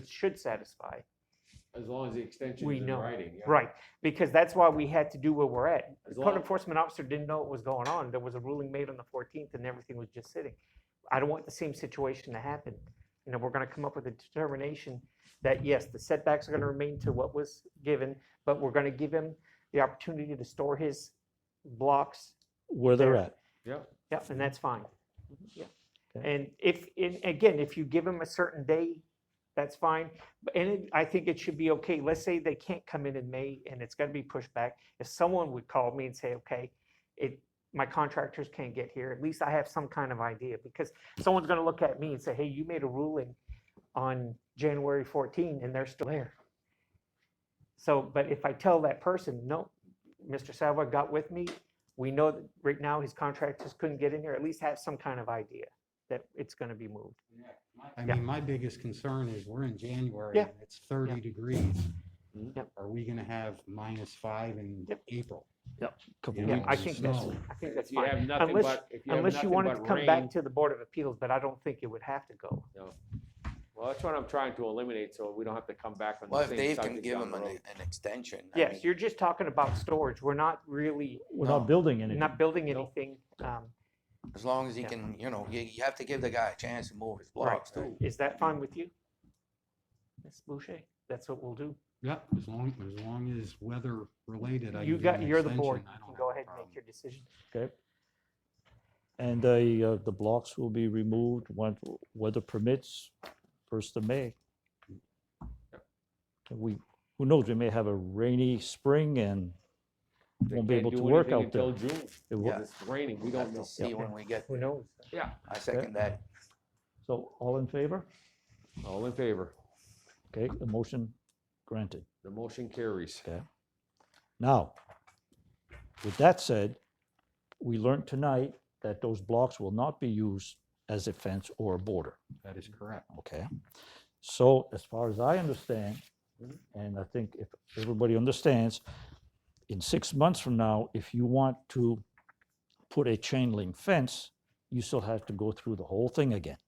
should satisfy. As long as the extension We is in know. writing. yeah. Right, because that's why we had to do where we're at. The As code long- enforcement officer didn't know what was going on. There was a ruling made on the 14th and everything was just sitting. I don't want the same situation to happen. We're gonna come up with a determination that, yes, the setbacks are gonna remain to what was given, but we're gonna give him the opportunity to store his blocks. Where they're There. at. Yeah. Yeah, and that's fine. Yeah. Okay. And again, if you give him a certain day, that's fine. I think it should be okay. Let's say they can't come in May and it's gonna be pushed back. If someone would call me and say, okay, my contractors can't get here, at least I have some kind of idea, because someone's gonna look at me and say, hey, you made a ruling on January 14 and they're still there. So, but if I tell that person, no, Mr. Savoy got with me, we know that right now his contractors couldn't get in here, at least have some kind of idea that it's gonna be moved. I Yeah. mean, my biggest concern is we're in January Yeah. and it's 30 degrees. Yep. Are we gonna have -5 in Yep. April? Couple Yeah, Yeah, weeks. I think that's, snow. that's If you fine. have nothing Unless- but, if you have Unless you nothing wanted but to come rain, back to the Board of Appeals, but I don't think it would have to go. well, that's what I'm trying to eliminate, so we don't have to come back on Well, the if same Dave subject can give down him the road. an extension. I Yes, mean, you're just talking about storage. We're not really, We're No. not building anything. not building No. anything. As long as he Yeah. can, you have to give the guy a chance to move his Right. blocks too. Is that fine with you? Ms. Boucher, that's what we'll do. Yeah, as long as weather related. I You can do an you're the board. extension, I You don't can go have a ahead and make problem. your decision. Okay. And the blocks will be removed when weather permits, 1st of May. Who knows, we may have a rainy spring and They won't be can't able do to work anything out there. until June. It will- Yeah. It's raining, we We have don't to know. see when we get Who there. knows? I second that. So all in favor? All in favor? Okay, the motion granted. The motion carries. Okay. Now, with that said, we learned tonight that those blocks will not be used as a fence or a border. That is correct. Okay, so as far as I understand, and I think if everybody understands, in 6 months from now, if you want to put a chain link fence, you still have to go through the whole thing again.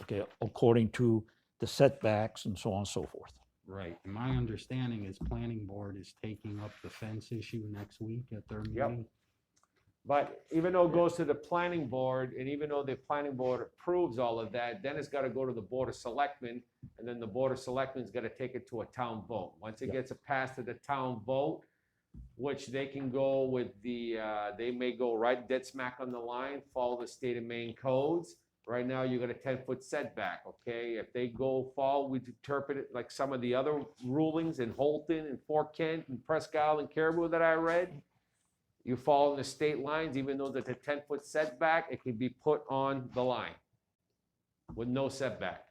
Okay, according to the setbacks and so on and so forth. Right. And my understanding is planning board is taking up the fence issue next week at their Yep. meeting. But even though it goes to the planning board, and even though the planning board approves all of that, then it's gotta go to the Board of Selectmen, and then the Board of Selectmen's gotta take it to a town vote. Once it gets passed to the town vote, which they can go with the, they may go right dead smack on the line, follow the state of Maine codes. Right now, you got a 10-foot setback, okay? If they go fall, we interpret it like some of the other rulings in Holton and Fort Kent and Presque Isle and Caribou that I read. You fall in the state lines, even though there's a 10-foot setback, it can be put on the line with no setback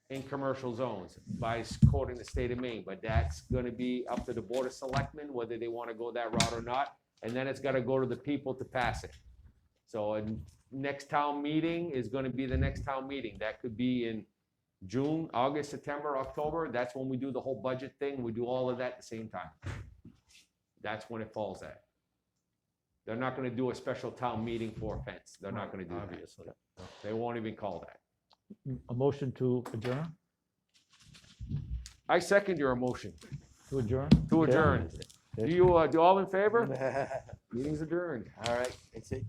in commercial zones by quoting the state of Maine. But that's gonna be up to the Board of Selectmen, whether they wanna go that route or not. And then it's gotta go to the people to pass it. So next town meeting is gonna be the next town meeting. That could be in June, August, September, October. That's when we do the whole budget thing. We do all of that at the same time. That's when it falls at. They're not gonna do a special town meeting for a fence. They're not gonna do that. Obviously. They won't even call that. A motion to adjourn? I second your motion To adjourn? to Okay. adjourn. Okay. Do you, do all in favor? Meeting's adjourned. All right, that's it.